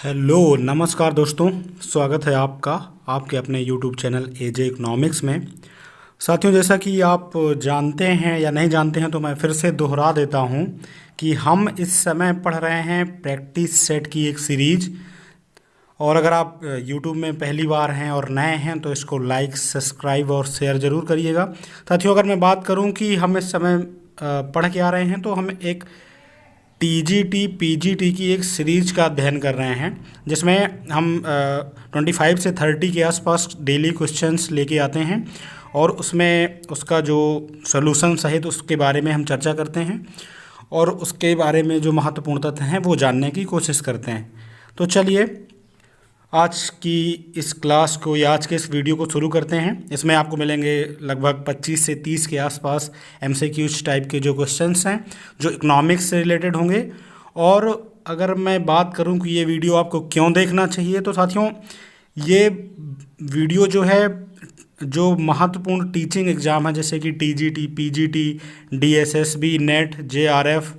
Hello नमस्कार दोस्तों। स्वागत है आपका आपके अपने यूट्यूब चैनल एजे इकोनॉमिक्स में। साथियों, जैसा कि आप जानते हैं या नहीं जानते हैं तो मैं फिर से दोहरा देता हूं कि हम इस समय पढ़ रहे हैं प्रैक्टिस सेट की एक सीरीज। और अगर आप यूट्यूब में पहली बार हैं और नए हैं तो इसको लाइक, सब्सक्राइब और शेयर ज़रूर करिएगा। साथियों, अगर मैं बात करूं कि हम इस समय पढ़ के आ रहे हैं तो हम एक टीजीटी पीजीटी की एक सीरीज का अध्ययन कर रहे हैं, जिसमें हम 25 से 30 के आसपास डेली क्वेश्चंस लेके आते हैं और उसमें उसका जो सॉल्यूशन सहित उसके बारे में हम चर्चा करते हैं और उसके बारे में जो महत्वपूर्ण तथ्य हैं वो जानने की कोशिश करते हैं। तो चलिए आज की इस क्लास को या आज के इस वीडियो को शुरू करते हैं। इसमें आपको मिलेंगे लगभग 25 से 30 के आसपास एमसीक्यूज टाइप के जो क्वेश्चंस हैं जो इकोनॉमिक्स से रिलेटेड होंगे। और अगर मैं बात करूं कि ये वीडियो आपको क्यों देखना चाहिए, तो साथियों ये वीडियो जो है जो महत्वपूर्ण टीचिंग एग्ज़ाम है जैसे कि TGT, PGT, DSSB, net, JRF,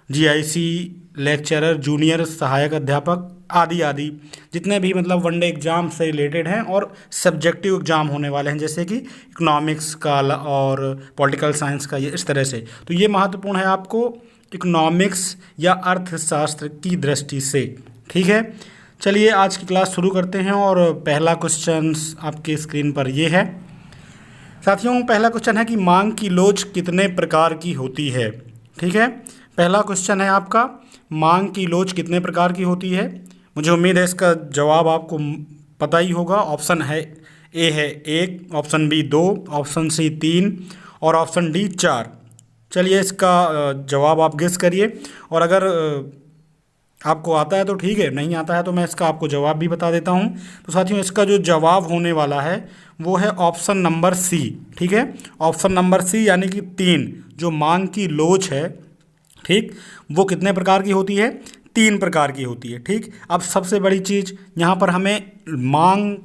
GIC, lecturer, junior सहायक अध्यापक आदि आदि जितने भी मतलब वनडे एग्ज़ाम से रिलेटेड हैं और सब्जेक्टिव एग्ज़ाम होने वाले हैं जैसे कि इकोनॉमिक्स का और पॉलिटिकल साइंस का, ये इस तरह से। तो ये महत्वपूर्ण है आपको इकोनॉमिक्स या अर्थशास्त्र की दृष्टि से। ठीक है, चलिए आज की क्लास शुरू करते हैं। और पहला क्वेश्चन आपके स्क्रीन पर ये है। साथियों, पहला क्वेश्चन है कि मांग की लोच कितने प्रकार की होती है। ठीक है, पहला क्वेश्चन है आपका, मांग की लोच कितने प्रकार की होती है। मुझे उम्मीद है इसका जवाब आपको पता ही होगा। ऑप्शन है ए है 1, ऑप्शन बी 2, ऑप्शन सी 3 और ऑप्शन डी 4। चलिए इसका जवाब आप गेस करिए और अगर आपको आता है तो ठीक है, नहीं आता है तो मैं इसका आपको जवाब भी बता देता हूँ। तो साथियों इसका जो जवाब होने वाला है वो है ऑप्शन नंबर सी। ठीक है, ऑप्शन नंबर सी यानी कि 3 जो मांग की लोच है, ठीक, वो कितने प्रकार की होती है, 3 प्रकार की होती है। ठीक, अब सबसे बड़ी चीज़ यहाँ पर हमें मांग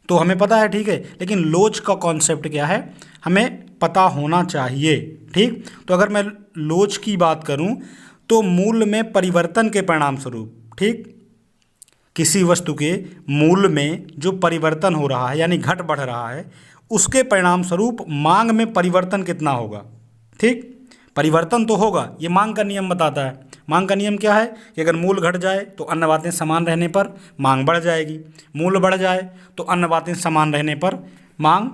तो हमें पता है, ठीक है, लेकिन लोच का कॉन्सेप्ट क्या है हमें पता होना चाहिए। ठीक, तो अगर मैं लोच की बात करूँ तो मूल्य में परिवर्तन के परिणाम स्वरूप, ठीक, किसी वस्तु के मूल्य में जो परिवर्तन हो रहा है यानी घट बढ़ रहा है, उसके परिणाम स्वरूप मांग में परिवर्तन कितना होगा। ठीक, परिवर्तन तो होगा, ये मांग का नियम बताता है। मांग का नियम क्या है कि अगर मूल्य घट जाए तो अन्य बातें समान रहने पर मांग बढ़ जाएगी, मूल्य बढ़ जाए तो अन्य बातें समान रहने पर मांग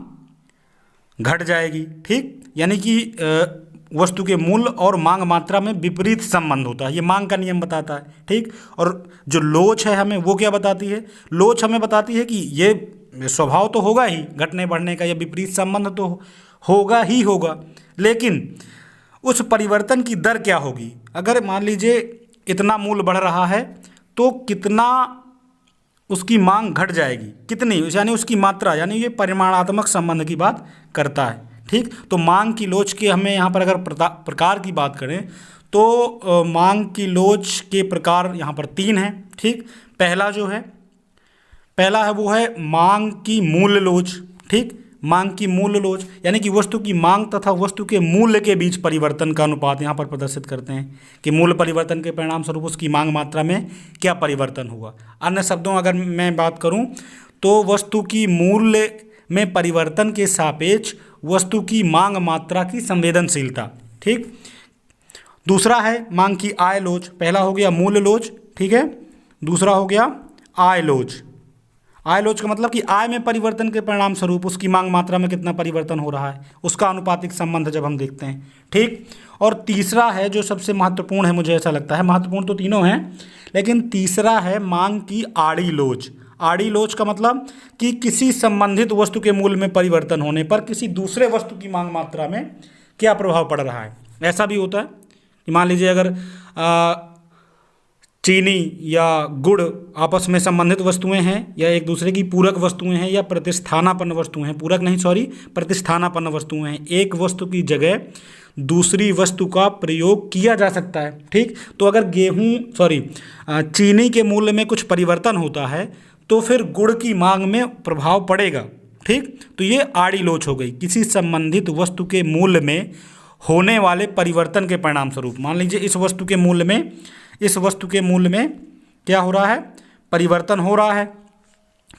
घट जाएगी। ठीक, यानी कि वस्तु के मूल्य और मांग मात्रा में विपरीत संबंध होता है, ये मांग का नियम बताता है। ठीक, और जो लोच है हमें वो क्या बताती है, लोच हमें बताती है कि ये स्वभाव तो होगा ही घटने बढ़ने का, या विपरीत संबंध तो होगा ही होगा, लेकिन उस परिवर्तन की दर क्या होगी। अगर मान लीजिए इतना मूल्य बढ़ रहा है तो कितना उसकी मांग घट जाएगी, कितनी, यानी उसकी मात्रा, यानी ये परिमाणात्मक संबंध की बात करता है। ठीक, तो मांग की लोच के हमें यहाँ पर अगर प्रकार की बात करें तो मांग की लोच के प्रकार यहाँ पर 3 हैं। ठीक, पहला है वो है मांग की मूल्य लोच। ठीक, मांग की मूल्य लोच यानी कि वस्तु की मांग तथा वस्तु के मूल्य के बीच परिवर्तन का अनुपात यहाँ पर प्रदर्शित करते हैं कि मूल्य परिवर्तन के परिणाम स्वरूप उसकी मांग मात्रा में क्या परिवर्तन हुआ। अन्य शब्दों अगर मैं बात करूँ तो वस्तु की मूल्य में परिवर्तन के सापेक्ष वस्तु की मांग मात्रा की संवेदनशीलता। ठीक, दूसरा है मांग की आय लोच। पहला हो गया मूल्य लोच, ठीक है, दूसरा हो गया आय लोच। आय लोच का मतलब कि आय में परिवर्तन के परिणाम स्वरूप उसकी मांग मात्रा में कितना परिवर्तन हो रहा है, उसका अनुपातिक संबंध जब हम देखते हैं। ठीक, और तीसरा है जो सबसे महत्वपूर्ण है, मुझे ऐसा लगता है, महत्वपूर्ण तो तीनों हैं लेकिन तीसरा है मांग की आड़ी लोच। आड़ी लोच का मतलब कि किसी संबंधित वस्तु के मूल्य में परिवर्तन होने पर किसी दूसरे वस्तु की मांग मात्रा में क्या प्रभाव पड़ रहा है। ऐसा भी होता है कि मान लीजिए अगर चीनी या गुड़ आपस में संबंधित वस्तुएं हैं या एक दूसरे की पूरक वस्तुएं हैं या प्रतिस्थानापन्न वस्तुएं हैं, पूरक नहीं सॉरी प्रतिस्थानापन्न वस्तुएं हैं, एक वस्तु की जगह दूसरी वस्तु का प्रयोग किया जा सकता है। ठीक, तो अगर चीनी के मूल्य में कुछ परिवर्तन होता है तो फिर गुड़ की मांग में प्रभाव पड़ेगा। ठीक, तो ये आड़ी लोच हो गई, किसी संबंधित वस्तु के मूल्य में होने वाले परिवर्तन के परिणाम स्वरूप। मान लीजिए इस वस्तु के मूल्य में क्या हो रहा है, परिवर्तन हो रहा है,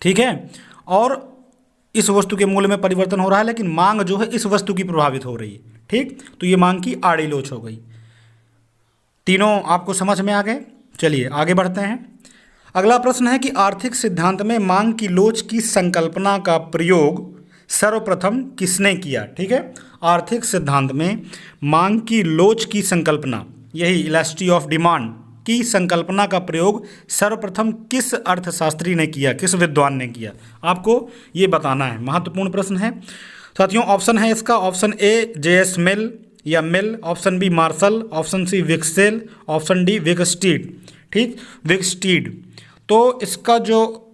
ठीक है, और इस वस्तु के मूल्य में परिवर्तन हो रहा है, लेकिन मांग जो है इस वस्तु की प्रभावित हो रही है, ठीक। तो ये मांग की आड़ी लोच हो गई। तीनों आपको समझ में आ गए। चलिए आगे बढ़ते हैं। अगला प्रश्न है कि आर्थिक सिद्धांत में मांग की लोच की संकल्पना का प्रयोग सर्वप्रथम किसने किया। ठीक है, आर्थिक सिद्धांत में मांग की लोच की संकल्पना, यही इलास्टिसिटी ऑफ डिमांड की संकल्पना का प्रयोग सर्वप्रथम किस अर्थशास्त्री ने किया, किस विद्वान ने किया, आपको ये बताना है। महत्वपूर्ण प्रश्न है साथियों। ऑप्शन है इसका, ऑप्शन ए जे.एस. मिल या Mill, option B Marshall, option C Wicksell, option D Wicksteed. ठीक, विगस्टीड। तो इसका जो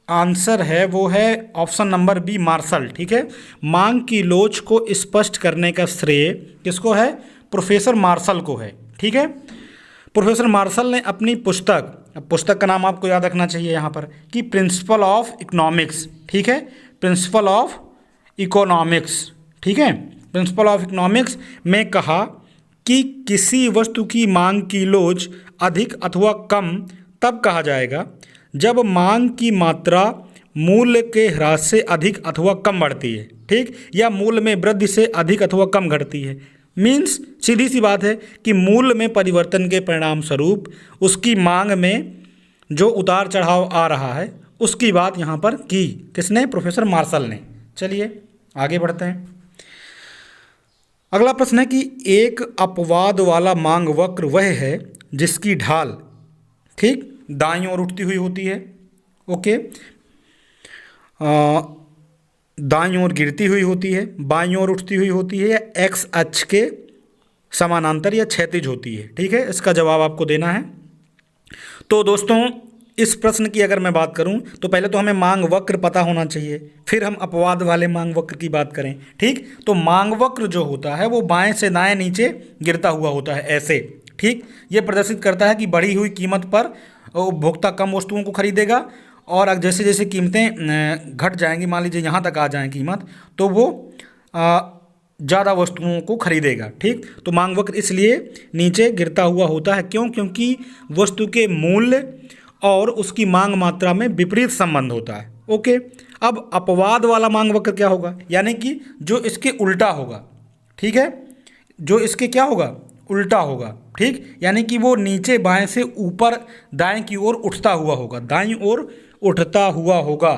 आंसर है वो है ऑप्शन नंबर बी मार्शल। ठीक है, मांग की लोच को स्पष्ट करने का श्रेय किसको है, प्रोफेसर मार्शल को है। ठीक है, प्रोफेसर मार्शल ने अपनी पुस्तक का नाम आपको याद रखना चाहिए यहाँ पर, कि प्रिंसिपल ऑफ इकोनॉमिक्स। ठीक है, प्रिंसिपल ऑफ इकोनॉमिक्स, ठीक है, प्रिंसिपल ऑफ इकोनॉमिक्स में कहा कि किसी वस्तु की मांग की लोच अधिक अथवा कम तब कहा जाएगा जब मांग की मात्रा मूल्य के ह्रास से अधिक अथवा कम बढ़ती है, ठीक, या मूल्य में वृद्धि से अधिक अथवा कम घटती है। मीन्स सीधी सी बात है कि मूल्य में परिवर्तन के परिणाम स्वरूप उसकी मांग में जो उतार चढ़ाव आ रहा है उसकी बात यहाँ पर की किसने, प्रोफेसर मार्शल ने। चलिए आगे बढ़ते हैं। अगला प्रश्न है कि एक अपवाद वाला मांग वक्र वह है जिसकी ढाल, ठीक, दाईं ओर उठती हुई होती है, ओके, दाईं ओर गिरती हुई होती है, बाईं ओर उठती हुई होती है, या एक्स अक्ष के समानांतर या क्षैतिज होती है। ठीक है, इसका जवाब आपको देना है। तो दोस्तों इस प्रश्न की अगर मैं बात करूं तो पहले तो हमें मांग वक्र पता होना चाहिए, फिर हम अपवाद वाले मांग वक्र की बात करें। ठीक, तो मांग वक्र जो होता है वो बाएं से दाएं नीचे गिरता हुआ होता है ऐसे। ठीक, ये प्रदर्शित करता है कि बढ़ी हुई कीमत पर उपभोक्ता कम वस्तुओं को खरीदेगा, और जैसे जैसे कीमतें घट जाएंगी, मान लीजिए यहाँ तक आ जाए कीमत, तो वो ज़्यादा वस्तुओं को खरीदेगा। ठीक, तो मांग वक्र इसलिए नीचे गिरता हुआ होता है। क्यों? क्योंकि वस्तु के मूल्य और उसकी मांग मात्रा में विपरीत संबंध होता है। ओके, अब अपवाद वाला मांग वक्र क्या होगा, यानी कि जो इसके उल्टा होगा। ठीक है, जो इसके क्या होगा, उल्टा होगा। ठीक, यानी कि वो नीचे बाएं से ऊपर दाएं की ओर उठता हुआ होगा, दाईं ओर उठता हुआ होगा।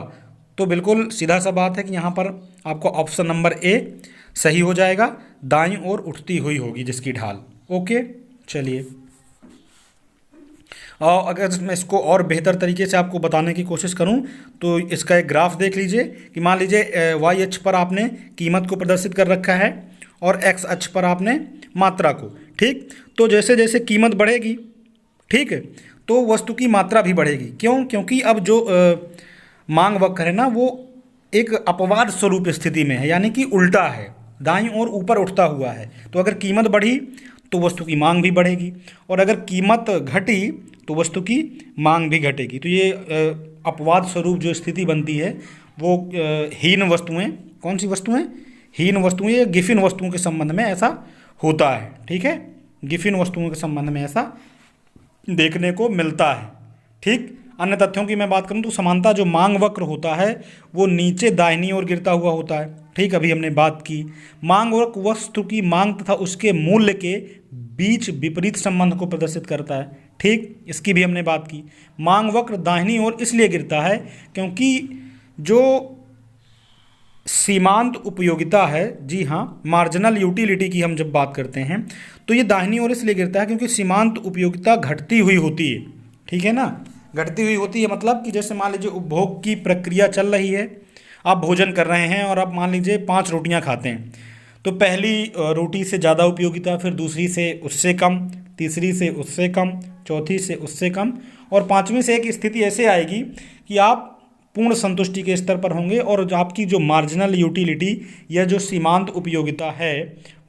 तो बिल्कुल सीधा सा बात है कि यहाँ पर आपको ऑप्शन नंबर ए सही हो जाएगा, दाईं ओर उठती हुई होगी जिसकी ढाल। ओके, चलिए, और अगर मैं इसको और बेहतर तरीके से आपको बताने की कोशिश करूं तो इसका एक ग्राफ देख लीजिए कि मान लीजिए वाई अक्ष पर आपने कीमत को प्रदर्शित कर रखा है और एक्स अक्ष पर आपने मात्रा को। ठीक, तो जैसे जैसे कीमत बढ़ेगी, ठीक है, तो वस्तु की मात्रा भी बढ़ेगी। क्यों? क्योंकि अब जो मांग वक्र है ना वो एक अपवाद स्वरूप स्थिति में है, यानी कि उल्टा है, दाईं ओर ऊपर उठता हुआ है। तो अगर कीमत बढ़ी तो वस्तु की मांग भी बढ़ेगी, और अगर कीमत घटी तो वस्तु की मांग भी घटेगी। तो ये अपवाद स्वरूप जो स्थिति बनती है वो हीन वस्तुएं, कौन सी वस्तुएं, हीन वस्तुएं या गिफिन वस्तुओं के संबंध में ऐसा होता है। ठीक है, गिफिन वस्तुओं के संबंध में ऐसा देखने को मिलता है। ठीक, अन्य तथ्यों की मैं बात करूं तो समानता जो मांग वक्र होता है वो नीचे दाहिनी ओर गिरता हुआ होता है। ठीक, अभी हमने बात की मांग वक्र वस्तु की मांग तथा उसके मूल्य के बीच विपरीत संबंध को प्रदर्शित करता है। ठीक, इसकी भी हमने बात की। मांग वक्र दाहिनी ओर इसलिए गिरता है क्योंकि जो सीमांत उपयोगिता है, जी हाँ, मार्जिनल यूटिलिटी की हम जब बात करते हैं तो ये दाहिनी ओर इसलिए गिरता है क्योंकि सीमांत उपयोगिता घटती हुई होती है। ठीक है ना, घटती हुई होती है मतलब कि जैसे मान लीजिए उपभोग की प्रक्रिया चल रही है, आप भोजन कर रहे हैं और आप मान लीजिए 5 रोटियां खाते हैं, तो पहली रोटी से ज़्यादा उपयोगिता, फिर दूसरी से उससे कम, तीसरी से उससे कम, चौथी से उससे कम, और पाँचवीं से एक स्थिति ऐसे आएगी कि आप पूर्ण संतुष्टि के स्तर पर होंगे और जो आपकी जो मार्जिनल यूटिलिटी या जो सीमांत उपयोगिता है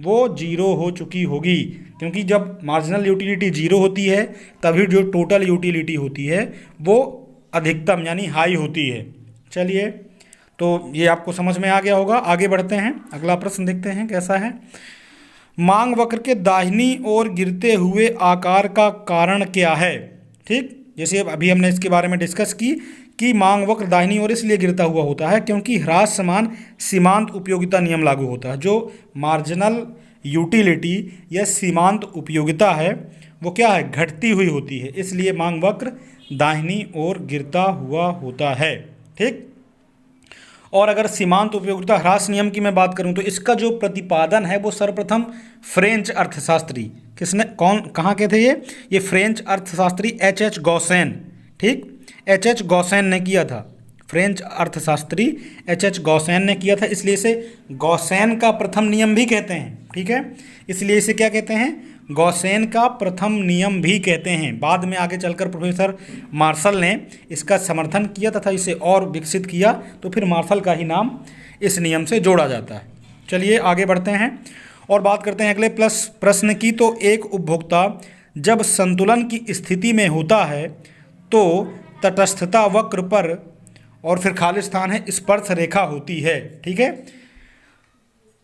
वो जीरो हो चुकी होगी। क्योंकि जब मार्जिनल यूटिलिटी जीरो होती है तभी जो टोटल यूटिलिटी होती है वो अधिकतम यानी हाई होती है। चलिए, तो ये आपको समझ में आ गया होगा। आगे बढ़ते हैं, अगला प्रश्न देखते हैं कैसा है। मांग वक्र के दाहिनी ओर गिरते हुए आकार का कारण क्या है? ठीक, जैसे अभी हमने इसके बारे में डिस्कस की कि मांग वक्र दाहिनी ओर इसलिए गिरता हुआ होता है क्योंकि ह्रास समान सीमांत उपयोगिता नियम लागू होता है। जो मार्जिनल यूटिलिटी या सीमांत उपयोगिता है वो क्या है, घटती हुई होती है, इसलिए मांग वक्र दाहिनी ओर गिरता हुआ होता है। ठीक। और अगर सीमांत उपयोगिता ह्रास नियम की मैं बात करूं तो इसका जो प्रतिपादन है वो सर्वप्रथम फ्रेंच अर्थशास्त्री, किसने, कौन, कहाँ के थे ये फ्रेंच अर्थशास्त्री एच गॉसेन। ठीक, एच गॉसेन ने किया था, फ्रेंच अर्थशास्त्री एच गॉसेन ने किया था, इसलिए इसे गॉसेन का प्रथम नियम भी कहते हैं। ठीक है, इसलिए इसे क्या कहते हैं, गॉसेन का प्रथम नियम भी कहते हैं। बाद में आगे चलकर प्रोफेसर मार्शल ने इसका समर्थन किया तथा इसे और विकसित किया, तो फिर मार्शल का ही नाम इस नियम से जोड़ा जाता है। चलिए आगे बढ़ते हैं और बात करते हैं अगले प्रश्न की। तो एक उपभोक्ता जब संतुलन की स्थिति में होता है तो तटस्थता वक्र पर और फिर खाली स्थान है स्पर्श रेखा होती है। ठीक है,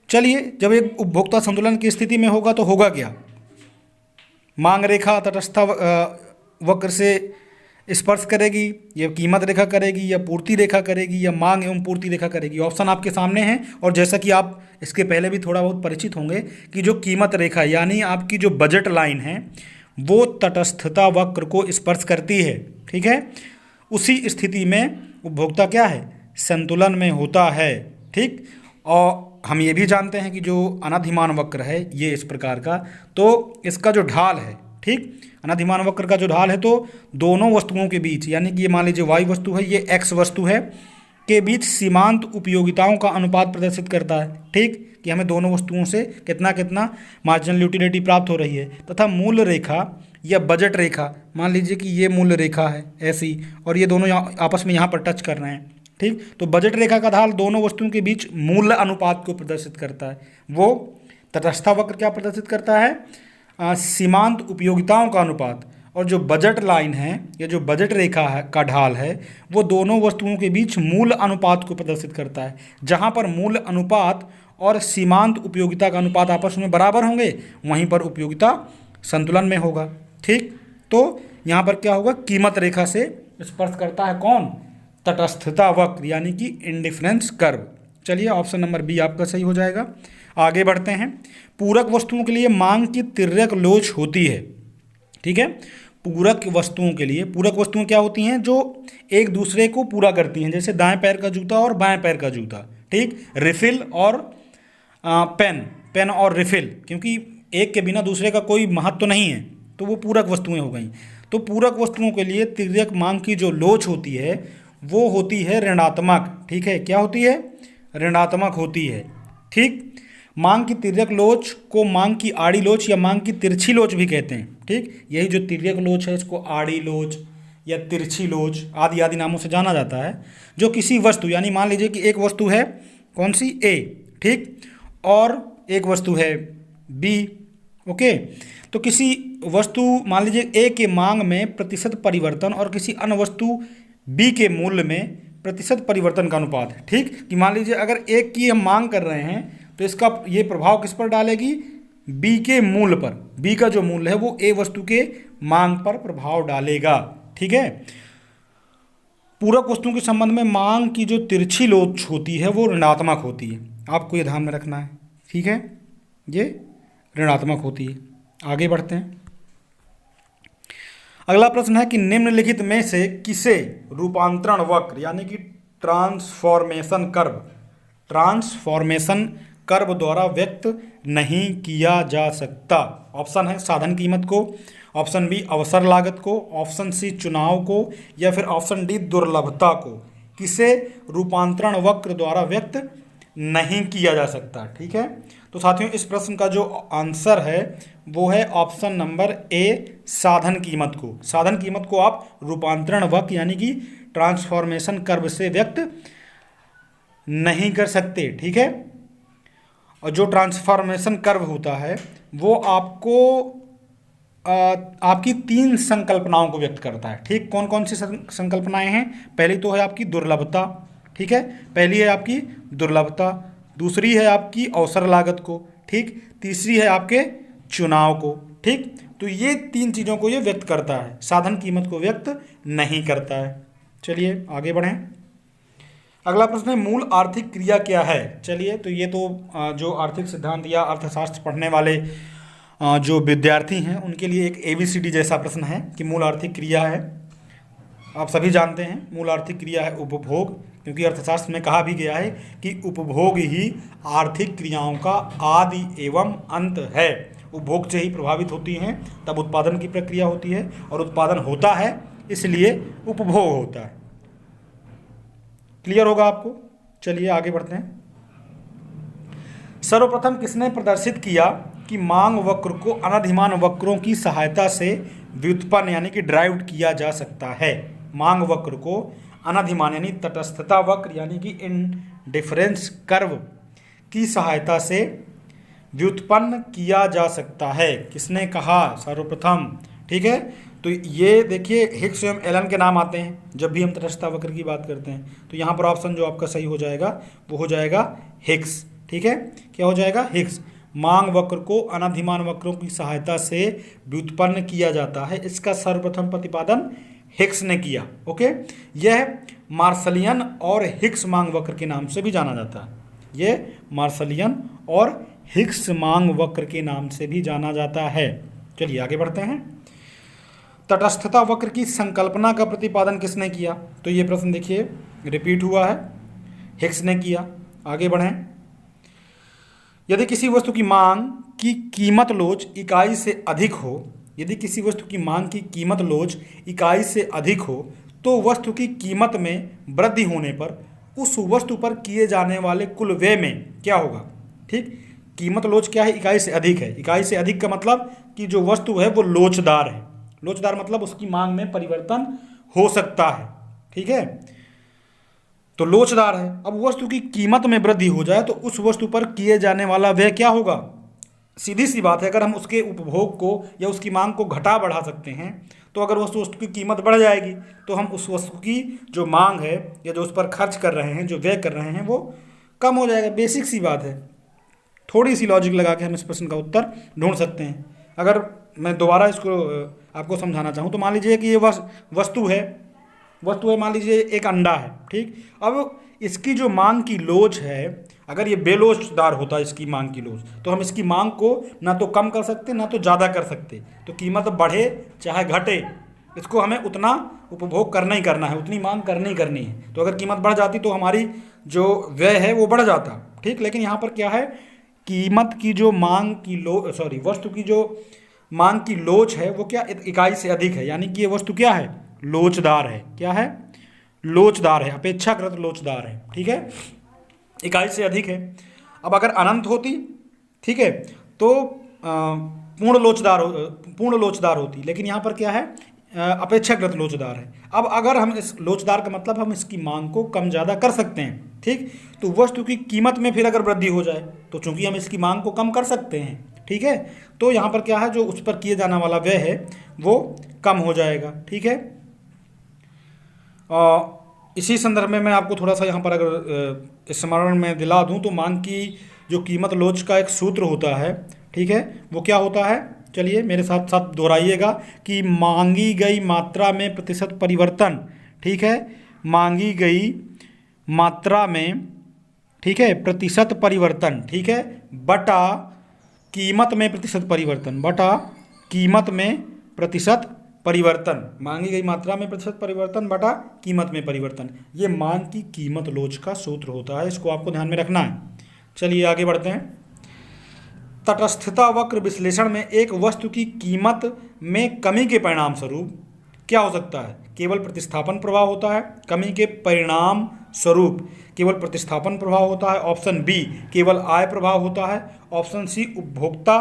चलिए जब एक उपभोक्ता संतुलन की स्थिति में होगा तो होगा क्या, मांग रेखा तटस्थता वक्र से स्पर्श करेगी, या कीमत रेखा करेगी, या पूर्ति रेखा करेगी, या मांग एवं पूर्ति रेखा करेगी। ऑप्शन आपके सामने हैं और जैसा कि आप इसके पहले भी थोड़ा बहुत परिचित होंगे कि जो कीमत रेखा यानी आपकी जो बजट लाइन है वो तटस्थता वक्र को स्पर्श करती है। ठीक है, उसी स्थिति में उपभोक्ता क्या है, संतुलन में होता है। ठीक, और हम ये भी जानते हैं कि जो अनाधिमान वक्र है ये इस प्रकार का, तो इसका जो ढाल है, ठीक, अनाधिमान वक्र का जो ढाल है तो दोनों वस्तुओं के बीच, यानी कि ये मान लीजिए y वस्तु है, ये x वस्तु है, के बीच सीमांत उपयोगिताओं का अनुपात प्रदर्शित करता है। ठीक, कि हमें दोनों वस्तुओं से कितना कितना मार्जिनल यूटिलिटी प्राप्त हो रही है, तथा मूल्य रेखा या बजट रेखा, मान लीजिए कि ये मूल्य रेखा है ऐसी और ये दोनों आपस में यहाँ पर टच कर रहे हैं। ठीक, तो बजट रेखा का ढाल दोनों वस्तुओं के बीच मूल्य अनुपात को प्रदर्शित करता है। वो तटस्थता वक्र क्या प्रदर्शित करता है, सीमांत उपयोगिताओं का अनुपात। और जो बजट लाइन है या जो बजट रेखा है का ढाल है वो दोनों वस्तुओं के बीच मूल्य अनुपात को प्रदर्शित करता है। जहाँ पर मूल्य अनुपात और सीमांत उपयोगिता का अनुपात आपस में बराबर होंगे वहीं पर उपयोगिता संतुलन में होगा। ठीक, तो यहाँ पर क्या होगा, कीमत रेखा से स्पर्श करता है कौन, तटस्थता वक्र यानी कि इंडिफरेंस कर्व। चलिए ऑप्शन नंबर बी आपका सही हो जाएगा। आगे बढ़ते हैं। पूरक वस्तुओं के लिए मांग की तिर्यक लोच होती है। ठीक है, पूरक वस्तुओं के लिए, पूरक वस्तुएं क्या होती हैं, जो एक दूसरे को पूरा करती हैं, जैसे दाएं पैर का जूता और बाएं पैर का जूता। ठीक, रिफिल और पेन और रिफिल, क्योंकि एक के बिना दूसरे का कोई महत्व नहीं है, तो वो पूरक वस्तुएं हो गई। तो पूरक वस्तुओं के लिए तिर्यक मांग की जो लोच होती है वो होती है ऋणात्मक। ठीक है, क्या होती है, ऋणात्मक होती है। ठीक, मांग की तिर्यक लोच को मांग की आड़ी लोच या मांग की तिरछी लोच भी कहते हैं। ठीक, यही जो तिर्यक लोच है इसको आड़ी लोच या तिरछी लोच आदि आदि नामों से जाना जाता है। जो किसी वस्तु, यानी मान लीजिए कि एक वस्तु है कौन सी, ए, ठीक, और एक वस्तु है बी, ओके, तो किसी वस्तु मान लीजिए ए के मांग में प्रतिशत परिवर्तन और किसी अन्य वस्तु बी के मूल्य में प्रतिशत परिवर्तन का अनुपात है। ठीक, कि मान लीजिए अगर एक की हम मांग कर रहे हैं तो इसका ये प्रभाव किस पर डालेगी, बी के मूल्य पर, बी का जो मूल्य है वो ए वस्तु के मांग पर प्रभाव डालेगा। ठीक है, पूरक वस्तुओं के संबंध में मांग की जो तिरछी लोच होती है वो ऋणात्मक होती है, आपको ये ध्यान में रखना है। ठीक है, ये ऋणात्मक होती है। आगे बढ़ते हैं। अगला प्रश्न है कि निम्नलिखित में से किसे रूपांतरण वक्र यानी कि ट्रांसफॉर्मेशन कर्व द्वारा व्यक्त नहीं किया जा सकता। ऑप्शन है साधन कीमत को, ऑप्शन बी अवसर लागत को, ऑप्शन सी चुनाव को, या फिर ऑप्शन डी दुर्लभता को। किसे रूपांतरण वक्र द्वारा व्यक्त नहीं किया जा सकता। ठीक है, तो साथियों इस प्रश्न का जो आंसर है वो है ऑप्शन नंबर ए, साधन कीमत को। साधन कीमत को आप रूपांतरण वक्र यानी कि ट्रांसफॉर्मेशन कर्व से व्यक्त नहीं कर सकते। ठीक है, और जो ट्रांसफॉर्मेशन कर्व होता है वो आपको आपकी 3 संकल्पनाओं को व्यक्त करता है। ठीक, कौन कौन सी संकल्पनाएं हैं, पहली तो है आपकी दुर्लभता। ठीक है, पहली है आपकी दुर्लभता, दूसरी है आपकी अवसर लागत को, ठीक, तीसरी है आपके चुनाव को। ठीक, तो ये तीन चीज़ों को ये व्यक्त करता है, साधन कीमत को व्यक्त नहीं करता है। चलिए आगे बढ़ें। अगला प्रश्न है मूल आर्थिक क्रिया क्या है। चलिए, तो ये तो जो आर्थिक सिद्धांत या अर्थशास्त्र पढ़ने वाले जो विद्यार्थी हैं उनके लिए एक ABCD जैसा प्रश्न है कि मूल आर्थिक क्रिया है। आप सभी जानते हैं मूल आर्थिक क्रिया है उपभोग, क्योंकि अर्थशास्त्र में कहा भी गया है कि उपभोग ही आर्थिक क्रियाओं का आदि एवं अंत है। उपभोग से ही प्रभावित होती हैं, तब उत्पादन की प्रक्रिया होती है, और उत्पादन होता है इसलिए उपभोग होता है। क्लियर होगा आपको। चलिए आगे बढ़ते हैं। सर्वप्रथम किसने प्रदर्शित किया कि मांग वक्र को अनधिमान वक्रों की सहायता से व्युत्पन्न यानी कि ड्राइव्ड किया जा सकता है। मांग वक्र को अनधिमान यानी तटस्थता वक्र यानी कि इंडिफरेंस कर्व की सहायता से व्युत्पन्न किया जा सकता है। किसने कहा? सर्वप्रथम। ठीक है, तो ये देखिए हिग्स एवं एलन के नाम आते हैं जब भी हम तटस्थता वक्र की बात करते हैं। तो यहाँ पर ऑप्शन जो आपका सही हो जाएगा वो हो जाएगा हिग्स। ठीक है, क्या हो जाएगा? हिग्स। मांग वक्र को अनधिमान वक्रों की सहायता से व्युत्पन्न किया जाता है, इसका सर्वप्रथम प्रतिपादन हिग्स ने किया। ओके, यह मार्शलियन और हिग्स मांग वक्र के नाम से भी जाना जाता है। यह मार्शलियन और हिग्स मांग वक्र के नाम से भी जाना जाता है। चलिए आगे बढ़ते हैं। तटस्थता वक्र की संकल्पना का प्रतिपादन किसने किया? तो ये प्रश्न देखिए रिपीट हुआ है, हिग्स ने किया। आगे बढ़ें। यदि किसी वस्तु की मांग की कीमत लोच इकाई से अधिक हो, यदि किसी वस्तु की मांग की कीमत लोच इकाई से अधिक हो तो वस्तु की कीमत में वृद्धि होने पर उस वस्तु पर किए जाने वाले कुल व्यय में क्या होगा? ठीक, कीमत लोच क्या है? इकाई से अधिक है। इकाई से अधिक का मतलब कि जो वस्तु है वो लोचदार है। लोचदार मतलब उसकी मांग में परिवर्तन हो सकता है। ठीक है, तो लोचदार है। अब वस्तु की कीमत में वृद्धि हो जाए तो उस वस्तु पर किए जाने वाला व्यय क्या होगा? सीधी सी बात है, अगर हम उसके उपभोग को या उसकी मांग को घटा बढ़ा सकते हैं तो अगर वस्तु की कीमत बढ़ जाएगी तो हम उस वस्तु की जो मांग है या जो उस पर खर्च कर रहे हैं, जो व्यय कर रहे हैं, वो कम हो जाएगा। बेसिक सी बात है, थोड़ी सी लॉजिक लगा के हम इस प्रश्न का उत्तर ढूंढ सकते हैं। अगर मैं दोबारा इसको आपको समझाना चाहूँ तो मान लीजिए कि ये वस्तु है, मान लीजिए एक अंडा है। ठीक, अब इसकी जो मांग की लोच है, अगर ये बेलोचदार होता है इसकी मांग की लोच, तो हम इसकी मांग को ना तो कम कर सकते ना तो ज़्यादा कर सकते। तो कीमत बढ़े चाहे घटे, इसको हमें उतना उपभोग करना ही करना है, उतनी मांग करनी ही करनी है। तो अगर कीमत बढ़ जाती तो हमारी जो व्यय है वो बढ़ जाता। ठीक, लेकिन यहाँ पर क्या है, कीमत की जो मांग की वस्तु की जो मांग की लोच है वो क्या इकाई से अधिक है, यानी कि ये वस्तु क्या है? लोचदार है। क्या है? लोचदार है, अपेक्षाकृत लोचदार है। ठीक है, इकाई से अधिक है। अब अगर अनंत होती, ठीक है, तो पूर्ण लोचदार होती, लेकिन यहाँ पर क्या है? अपेक्षाकृत लोचदार है। अब अगर हम इस लोचदार का मतलब हम इसकी मांग को कम ज़्यादा कर सकते हैं। ठीक, तो वस्तु की कीमत में फिर अगर वृद्धि हो जाए तो चूंकि हम इसकी मांग को कम कर सकते हैं, ठीक है, तो यहाँ पर क्या है, जो उस पर किए जाने वाला व्यय है वो कम हो जाएगा। ठीक है, इसी संदर्भ में मैं आपको थोड़ा सा यहाँ पर अगर स्मरण में दिला दूँ तो मांग की जो कीमत लोच का एक सूत्र होता है, ठीक है, वो क्या होता है? चलिए मेरे साथ साथ दोहराइएगा कि मांगी गई मात्रा में प्रतिशत परिवर्तन। ठीक है, मांगी गई मात्रा में, ठीक है, प्रतिशत परिवर्तन, ठीक है, बटा कीमत में प्रतिशत परिवर्तन, बटा कीमत में प्रतिशत परिवर्तन। मांगी गई मात्रा में प्रतिशत परिवर्तन बटा कीमत में परिवर्तन, ये मांग की कीमत लोच का सूत्र होता है। इसको आपको ध्यान में रखना है। चलिए आगे बढ़ते हैं। तटस्थता वक्र विश्लेषण में एक वस्तु की कीमत में कमी के परिणाम स्वरूप क्या हो सकता है? केवल प्रतिस्थापन प्रभाव होता है। कमी के परिणाम स्वरूप केवल प्रतिस्थापन प्रभाव होता है। ऑप्शन बी केवल आय प्रभाव होता है। ऑप्शन सी उपभोक्ता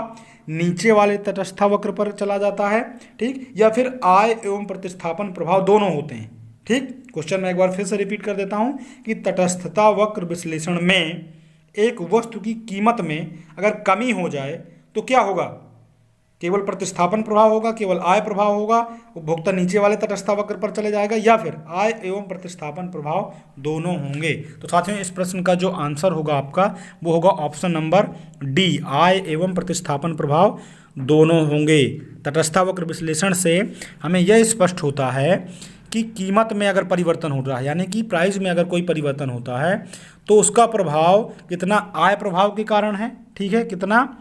नीचे वाले तटस्था वक्र पर चला जाता है। ठीक, या फिर आय एवं प्रतिस्थापन प्रभाव दोनों होते हैं। ठीक, क्वेश्चन मैं एक बार फिर से रिपीट कर देता हूं कि तटस्थता वक्र विश्लेषण में एक वस्तु की कीमत में अगर कमी हो जाए तो क्या होगा? केवल प्रतिस्थापन प्रभाव होगा, केवल आय प्रभाव होगा, उपभोक्ता नीचे वाले तटस्थ वक्र पर चले जाएगा, या फिर आय एवं प्रतिस्थापन प्रभाव दोनों होंगे। तो साथियों इस प्रश्न का जो आंसर होगा आपका वो होगा ऑप्शन नंबर डी, आय एवं प्रतिस्थापन प्रभाव दोनों होंगे। तटस्थ वक्र विश्लेषण से हमें यह स्पष्ट होता है कि कीमत में अगर परिवर्तन हो रहा है, यानी कि प्राइस में अगर कोई परिवर्तन होता है तो उसका प्रभाव कितना आय प्रभाव के कारण है, ठीक है, कितना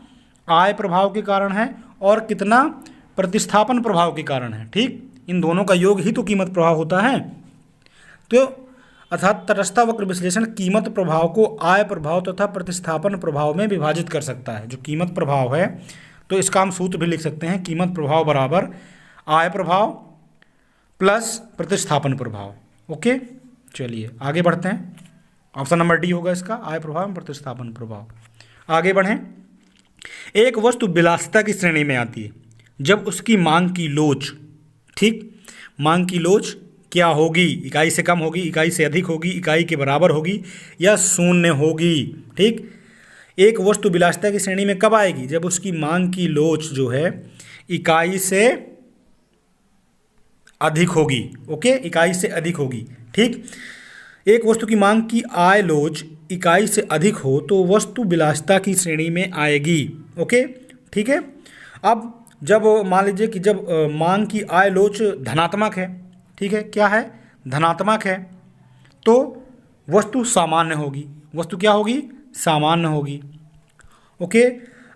आय प्रभाव के कारण है और कितना प्रतिस्थापन प्रभाव के कारण है, ठीक, इन दोनों का योग ही तो कीमत प्रभाव होता है। तो अर्थात तटस्थ वक्र विश्लेषण कीमत प्रभाव को आय प्रभाव तथा प्रतिस्थापन प्रभाव में विभाजित कर सकता है। जो कीमत प्रभाव है तो इसका हम सूत्र भी लिख सकते हैं, कीमत प्रभाव बराबर आय प्रभाव प्लस प्रतिस्थापन प्रभाव। ओके, चलिए आगे बढ़ते हैं। ऑप्शन नंबर डी होगा इसका, आय प्रभाव एवं प्रतिस्थापन प्रभाव। आगे बढ़ें। एक वस्तु विलासिता की श्रेणी में आती है जब उसकी मांग की लोच, ठीक, मांग की लोच क्या होगी, इकाई से कम होगी, इकाई से अधिक होगी, इकाई के बराबर होगी या शून्य होगी, ठीक। एक वस्तु विलासिता की श्रेणी में कब आएगी, जब उसकी मांग की लोच जो है इकाई से अधिक होगी। ओके, इकाई से अधिक होगी, ठीक। एक वस्तु की मांग की आय लोच इकाई से अधिक हो तो वस्तु विलासिता की श्रेणी में आएगी। ओके, ठीक है। अब जब मान लीजिए कि जब मांग की आय लोच धनात्मक है, ठीक है, क्या है, धनात्मक है, तो वस्तु सामान्य होगी। वस्तु क्या होगी, सामान्य होगी। ओके,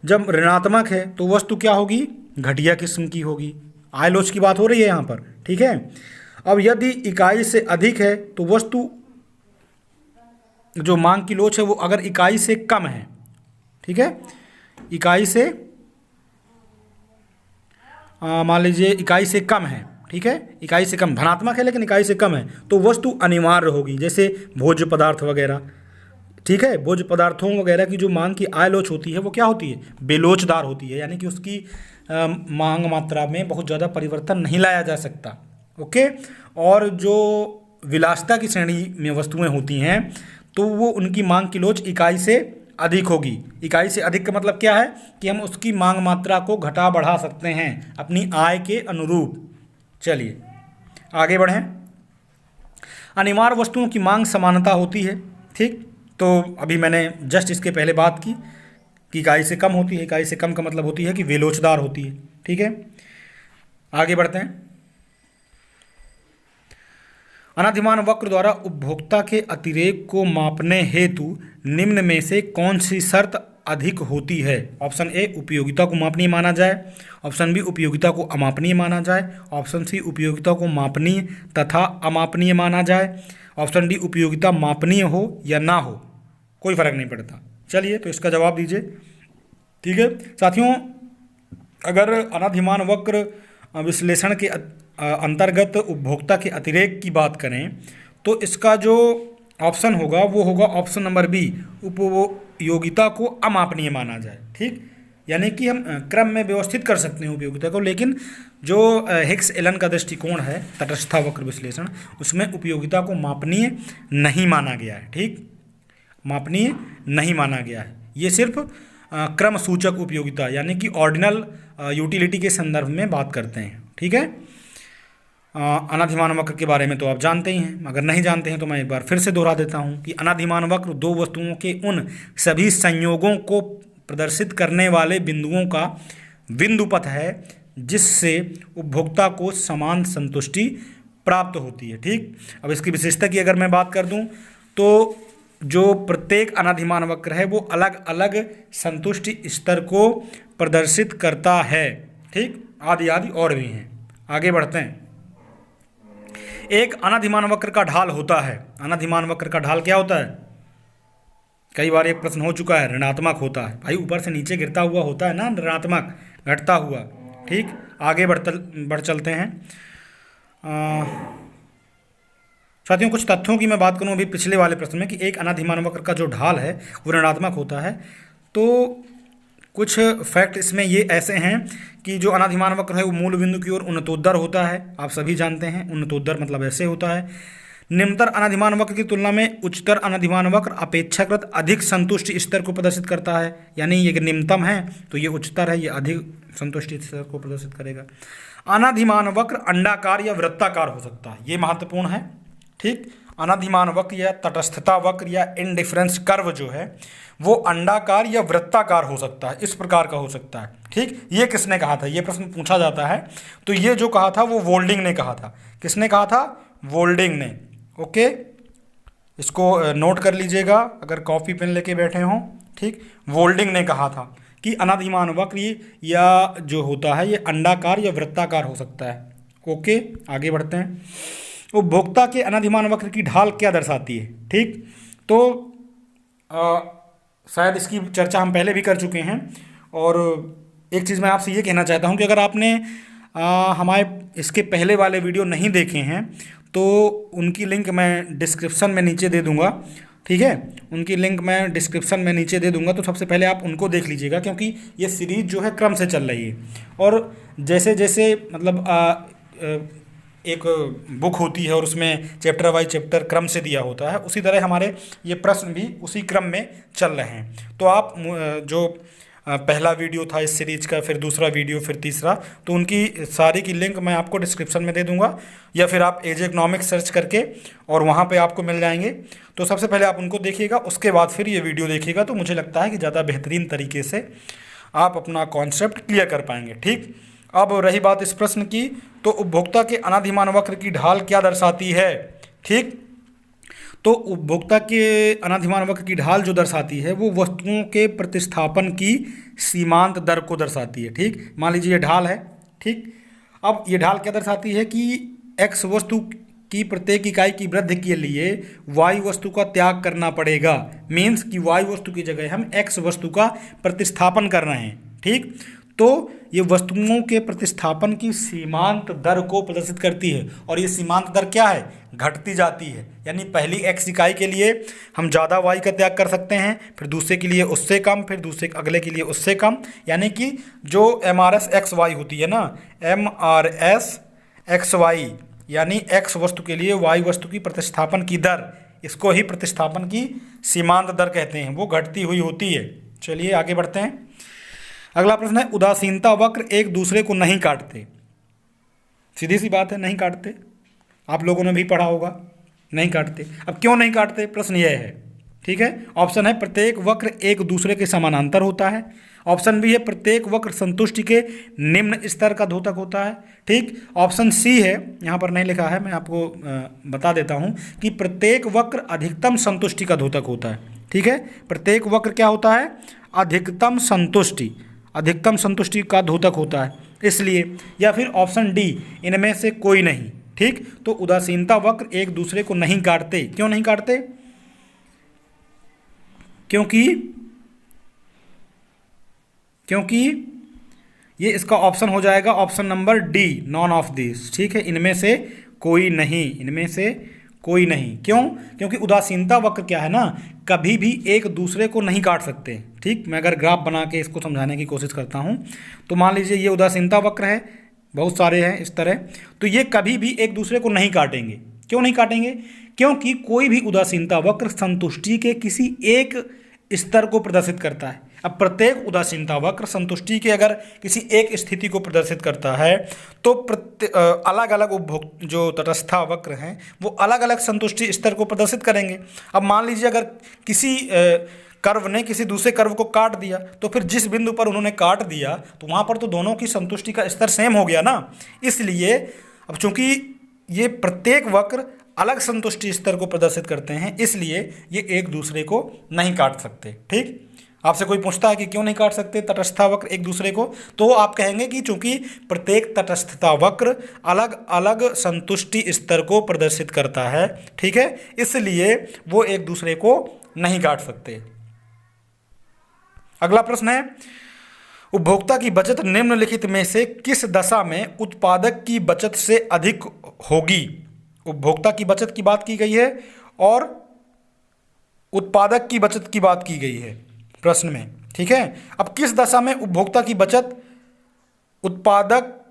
जब ऋणात्मक है तो वस्तु क्या होगी, घटिया किस्म की होगी। आय लोच की बात हो रही है यहाँ पर, ठीक है। अब यदि इकाई से अधिक है तो वस्तु जो मांग की लोच है वो अगर इकाई से कम है, ठीक है, इकाई से मान लीजिए इकाई से कम है, ठीक है, इकाई से कम, धनात्मक है लेकिन इकाई से कम है, तो वस्तु अनिवार्य होगी, जैसे भोज्य पदार्थ वगैरह, ठीक है। भोज्य पदार्थों वगैरह की जो मांग की आय लोच होती है वो क्या होती है, बेलोचदार होती है, यानी कि उसकी मांग मात्रा में बहुत ज़्यादा परिवर्तन नहीं लाया जा सकता। ओके, और जो विलासिता की श्रेणी में वस्तुएं होती हैं तो वो उनकी मांग की लोच इकाई से अधिक होगी। इकाई से अधिक का मतलब क्या है कि हम उसकी मांग मात्रा को घटा बढ़ा सकते हैं अपनी आय के अनुरूप। चलिए आगे बढ़ें। अनिवार्य वस्तुओं की मांग समानता होती है, ठीक। तो अभी मैंने जस्ट इसके पहले बात की कि इकाई से कम होती है, इकाई से कम का मतलब होती है कि वे लोचदार होती है, ठीक है। आगे बढ़ते हैं। अनाधिमान वक्र द्वारा उपभोक्ता के अतिरेक को मापने हेतु निम्न में से कौन सी शर्त अधिक होती है। ऑप्शन ए, उपयोगिता को मापनीय माना जाए। ऑप्शन बी, उपयोगिता को अमापनीय माना जाए। ऑप्शन सी, उपयोगिता को मापनीय तथा अमापनीय माना जाए। ऑप्शन डी, उपयोगिता मापनीय हो या ना हो, कोई फर्क नहीं पड़ता। चलिए तो इसका जवाब दीजिए, ठीक है साथियों। अगर अनाधिमान वक्र विश्लेषण के अंतर्गत उपभोक्ता के अतिरेक की बात करें तो इसका जो ऑप्शन होगा वो होगा ऑप्शन नंबर बी, उपयोगिता को अमापनीय माना जाए, ठीक। यानी कि हम क्रम में व्यवस्थित कर सकते हैं उपयोगिता को, लेकिन जो हिक्स एलन का दृष्टिकोण है तटस्थ वक्र विश्लेषण, उसमें उपयोगिता को मापनीय नहीं माना गया है, ठीक, मापनीय नहीं माना गया है। ये सिर्फ क्रम सूचक उपयोगिता यानी कि ऑर्डिनल यूटिलिटी के संदर्भ में बात करते हैं, ठीक है। अनाधिमान वक्र के बारे में तो आप जानते ही हैं, अगर नहीं जानते हैं तो मैं एक बार फिर से दोहरा देता हूं कि अनाधिमान वक्र दो वस्तुओं के उन सभी संयोगों को प्रदर्शित करने वाले बिंदुओं का बिंदु पथ है जिससे उपभोक्ता को समान संतुष्टि प्राप्त होती है, ठीक। अब इसकी विशेषता की अगर मैं बात कर दूं तो जो प्रत्येक अनाधिमान वक्र है वो अलग अलग संतुष्टि स्तर को प्रदर्शित करता है, ठीक, आदि आदि और भी हैं। आगे बढ़ते हैं। एक अनाधिमान वक्र का ढाल होता है। अनाधिमान वक्र का ढाल क्या होता है, कई बार एक प्रश्न हो चुका है, ऋणात्मक होता है। भाई ऊपर से नीचे गिरता हुआ होता है ना, ऋणात्मक, घटता हुआ, ठीक। आगे बढ़ चलते हैं। साथियों कुछ तथ्यों की मैं बात करूं अभी पिछले वाले प्रश्न में कि एक अनाधिमान वक्र का जो ढाल है वो ऋणात्मक होता है, तो कुछ फैक्ट इसमें ये ऐसे हैं कि जो अनाधिमान वक्र है वो मूल बिंदु की ओर उन्नतोत्तर होता है। आप सभी जानते हैं उन्नतोत्तर मतलब ऐसे होता है। निम्नतर अनाधिमान वक्र की तुलना में उच्चतर अनाधिमान वक्र अपेक्षाकृत अधिक संतुष्टि स्तर को प्रदर्शित करता है। यानी ये निम्नतम है तो ये उच्चतर है, ये अधिक संतुष्टि स्तर को प्रदर्शित करेगा। अनाधिमान वक्र अंडाकार या वृत्ताकार हो सकता है, ये महत्वपूर्ण है। ठीक, अनाधिमान वक्र या तटस्थता वक्र या इंडिफरेंस कर्व जो है वो अंडाकार या वृत्ताकार हो सकता है, इस प्रकार का हो सकता है। ठीक, ये किसने कहा था, ये प्रश्न पूछा जाता है। तो ये जो कहा था वो वोल्डिंग ने कहा था। किसने कहा था? वोल्डिंग ने। ओके, इसको नोट कर लीजिएगा अगर कॉपी पेन लेके बैठे हों। ठीक, वोल्डिंग ने कहा था कि अनाधिमान वक्र या जो होता है ये अंडाकार या वृत्ताकार हो सकता है। ओके, आगे बढ़ते हैं। उपभोक्ता के अनाधिमान वक्र की ढाल क्या दर्शाती है? ठीक, तो शायद इसकी चर्चा हम पहले भी कर चुके हैं। और एक चीज़ मैं आपसे ये कहना चाहता हूँ कि अगर आपने हमारे इसके पहले वाले वीडियो नहीं देखे हैं तो उनकी लिंक मैं डिस्क्रिप्शन में नीचे दे दूँगा। ठीक है, उनकी लिंक मैं डिस्क्रिप्शन में नीचे दे दूंगा, तो सबसे पहले आप उनको देख लीजिएगा क्योंकि ये सीरीज जो है क्रम से चल रही है। और जैसे जैसे मतलब एक बुक होती है और उसमें चैप्टर बाई चैप्टर क्रम से दिया होता है, उसी तरह हमारे ये प्रश्न भी उसी क्रम में चल रहे हैं। तो आप जो पहला वीडियो था इस सीरीज का, फिर दूसरा वीडियो, फिर तीसरा, तो उनकी सारी की लिंक मैं आपको डिस्क्रिप्शन में दे दूंगा, या फिर आप एजे इकोनॉमिक्स सर्च करके और वहाँ पे आपको मिल जाएंगे। तो सबसे पहले आप उनको देखिएगा, उसके बाद फिर ये वीडियो देखिएगा, तो मुझे लगता है कि ज़्यादा बेहतरीन तरीके से आप अपना कॉन्सेप्ट क्लियर कर पाएंगे। ठीक, अब रही बात इस प्रश्न की, तो उपभोक्ता के अनाधिमान वक्र की ढाल क्या दर्शाती है? ठीक, तो उपभोक्ता के अनाधिमान वक्र की ढाल जो दर्शाती है वो वस्तुओं के प्रतिस्थापन की सीमांत दर को दर्शाती है। ठीक, मान लीजिए ये ढाल है। ठीक, अब ये ढाल क्या दर्शाती है कि एक्स वस्तु की प्रत्येक इकाई की वृद्धि के लिए वाई वस्तु का त्याग करना पड़ेगा। मीन्स कि वाई वस्तु की जगह हम एक्स वस्तु का प्रतिस्थापन कर रहे हैं। ठीक, तो ये वस्तुओं के प्रतिस्थापन की सीमांत दर को प्रदर्शित करती है। और ये सीमांत दर क्या है? घटती जाती है। यानी पहली एक्स इकाई के लिए हम ज़्यादा वाई का त्याग कर सकते हैं, फिर दूसरे के लिए उससे कम, फिर दूसरे अगले के लिए उससे कम। यानी कि जो MRS XY होती है ना, MRS XY यानी एक्स वस्तु के लिए वाई वस्तु की प्रतिस्थापन की दर, इसको ही प्रतिस्थापन की सीमांत दर कहते हैं, वो घटती हुई होती है। चलिए आगे बढ़ते हैं। अगला प्रश्न है, उदासीनता वक्र एक दूसरे को नहीं काटते। सीधी सी बात है, नहीं काटते। आप लोगों ने भी पढ़ा होगा, नहीं काटते। अब क्यों नहीं काटते, प्रश्न यह है। ठीक है, ऑप्शन है प्रत्येक वक्र एक दूसरे के समानांतर होता है। ऑप्शन बी है प्रत्येक वक्र संतुष्टि के निम्न स्तर का द्योतक होता है। ठीक, ऑप्शन सी है, यहाँ पर नहीं लिखा है, मैं आपको बता देता हूँ कि प्रत्येक वक्र अधिकतम संतुष्टि का द्योतक होता है। ठीक है, प्रत्येक वक्र क्या होता है? अधिकतम संतुष्टि का द्योतक होता है, इसलिए। या फिर ऑप्शन डी, इनमें से कोई नहीं। ठीक, तो उदासीनता वक्र एक दूसरे को नहीं काटते। क्यों नहीं काटते? क्योंकि ये इसका ऑप्शन हो जाएगा option number D, none of this. ठीक है, इनमें से कोई नहीं। क्यों? क्योंकि उदासीनता वक्र क्या है ना, कभी भी एक दूसरे को नहीं काट सकते। ठीक, मैं अगर ग्राफ बना के इसको समझाने की कोशिश करता हूँ तो मान लीजिए ये उदासीनता वक्र है, बहुत सारे हैं इस तरह, तो ये कभी भी एक दूसरे को नहीं काटेंगे। क्यों नहीं काटेंगे? क्योंकि कोई भी उदासीनता वक्र संतुष्टि के किसी एक स्तर को प्रदर्शित करता है। अब प्रत्येक उदासीनता वक्र संतुष्टि के अगर किसी एक स्थिति को प्रदर्शित करता है तो अलग अलग उपभोक्ता जो तटस्था वक्र हैं वो अलग अलग संतुष्टि स्तर को प्रदर्शित करेंगे। अब मान लीजिए अगर किसी कर्व ने किसी दूसरे कर्व को काट दिया, तो फिर जिस बिंदु पर उन्होंने काट दिया तो वहाँ पर तो दोनों की संतुष्टि का स्तर सेम हो गया ना। इसलिए अब चूंकि ये प्रत्येक वक्र अलग संतुष्टि स्तर को प्रदर्शित करते हैं, इसलिए ये एक दूसरे को नहीं काट सकते। ठीक, आपसे कोई पूछता है कि क्यों नहीं काट सकते तटस्था वक्र एक दूसरे को, तो आप कहेंगे कि चूंकि प्रत्येक तटस्थता वक्र अलग अलग संतुष्टि स्तर को प्रदर्शित करता है। ठीक है, इसलिए वो एक दूसरे को नहीं काट सकते। अगला प्रश्न है, उपभोक्ता की बचत निम्नलिखित में से किस दशा में उत्पादक की बचत से अधिक होगी? उपभोक्ता की बचत की बात की गई है और उत्पादक की बचत की बात की गई है प्रश्न में। ठीक है, अब किस दशा में उपभोक्ता की बचत उत्पादक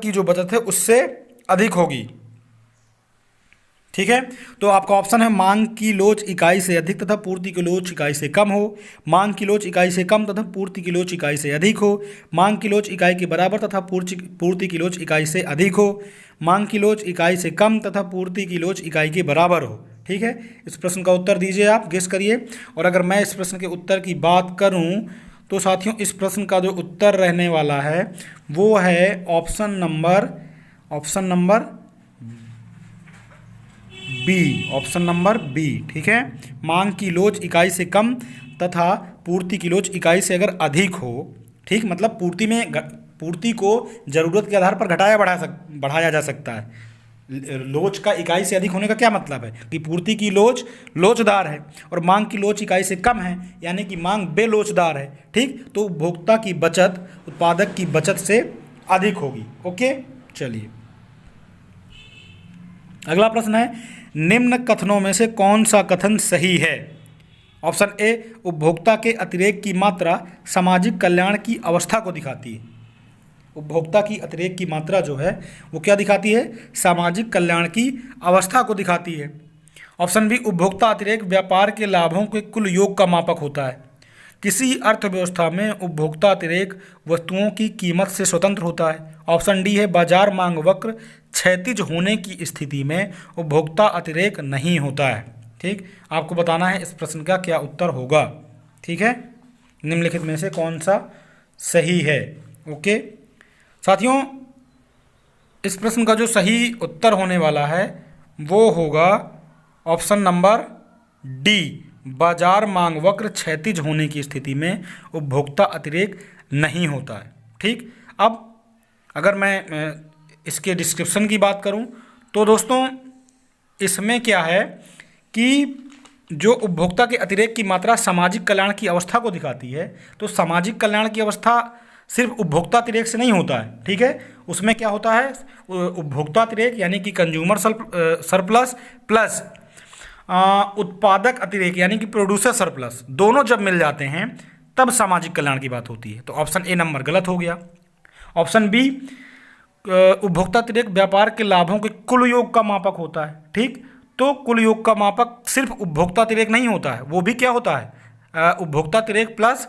की जो बचत है उससे अधिक होगी। ठीक है, तो आपका ऑप्शन है मांग की लोच इकाई से अधिक तथा पूर्ति की लोच इकाई से कम हो, मांग की लोच इकाई से कम तथा पूर्ति की लोच इकाई से अधिक हो, मांग की लोच इकाई के बराबर तथा पूर्ति की लोच इकाई से अधिक हो, मांग की लोच इकाई से कम तथा पूर्ति की लोच इकाई के बराबर हो। ठीक है, इस प्रश्न का उत्तर दीजिए, आप गेस करिए। और अगर मैं इस प्रश्न के उत्तर की बात करूं तो साथियों इस प्रश्न का जो उत्तर रहने वाला है वो है option number B, option number B. ठीक है, मांग की लोच इकाई से कम तथा पूर्ति की लोच इकाई से अगर अधिक हो, ठीक, मतलब पूर्ति को जरूरत के आधार पर बढ़ाया जा सकता है। लोच का इकाई से अधिक होने का क्या मतलब है कि पूर्ति की लोच लोचदार है और मांग की लोच इकाई से कम है, यानी कि मांग बेलोचदार है। ठीक, तो उपभोक्ता की बचत उत्पादक की बचत से अधिक होगी। ओके, चलिए अगला प्रश्न है, निम्न कथनों में से कौन सा कथन सही है? ऑप्शन ए, उपभोक्ता के अतिरेक की मात्रा सामाजिक कल्याण की अवस्था को दिखाती है। उपभोक्ता की अतिरेक की मात्रा जो है वो क्या दिखाती है? सामाजिक कल्याण की अवस्था को दिखाती है। ऑप्शन बी, उपभोक्ता अतिरेक व्यापार के लाभों के कुल योग का मापक होता है। किसी अर्थव्यवस्था में उपभोक्ता अतिरेक वस्तुओं की कीमत से स्वतंत्र होता है। ऑप्शन डी है, बाजार मांग वक्र क्षैतिज होने की स्थिति में उपभोक्ता अतिरेक नहीं होता है। ठीक, आपको बताना है इस प्रश्न का क्या उत्तर होगा। ठीक है, निम्नलिखित में से कौन सा सही है? ओके साथियों, इस प्रश्न का जो सही उत्तर होने वाला है वो होगा ऑप्शन नंबर डी, बाजार मांग वक्र क्षैतिज होने की स्थिति में उपभोक्ता अतिरेक नहीं होता है। ठीक, अब अगर मैं इसके डिस्क्रिप्शन की बात करूं तो दोस्तों इसमें क्या है कि जो उपभोक्ता के अतिरेक की मात्रा सामाजिक कल्याण की अवस्था को दिखाती है, तो सामाजिक कल्याण की अवस्था सिर्फ उपभोक्ता अतिरेक से नहीं होता है। ठीक है, उसमें क्या होता है, उपभोक्ता अतिरेक यानी कि कंज्यूमर सरप्लस प्लस उत्पादक अतिरेक यानी कि प्रोड्यूसर सरप्लस, दोनों जब मिल जाते हैं तब सामाजिक कल्याण की बात होती है। तो ऑप्शन ए नंबर गलत हो गया। ऑप्शन बी, उपभोक्ता अतिरेक व्यापार के लाभों के कुल योग का मापक होता है। ठीक, तो कुल योग का मापक सिर्फ उपभोक्ता अतिरेक नहीं होता है, वो भी क्या होता है, उपभोक्ता अतिरेक प्लस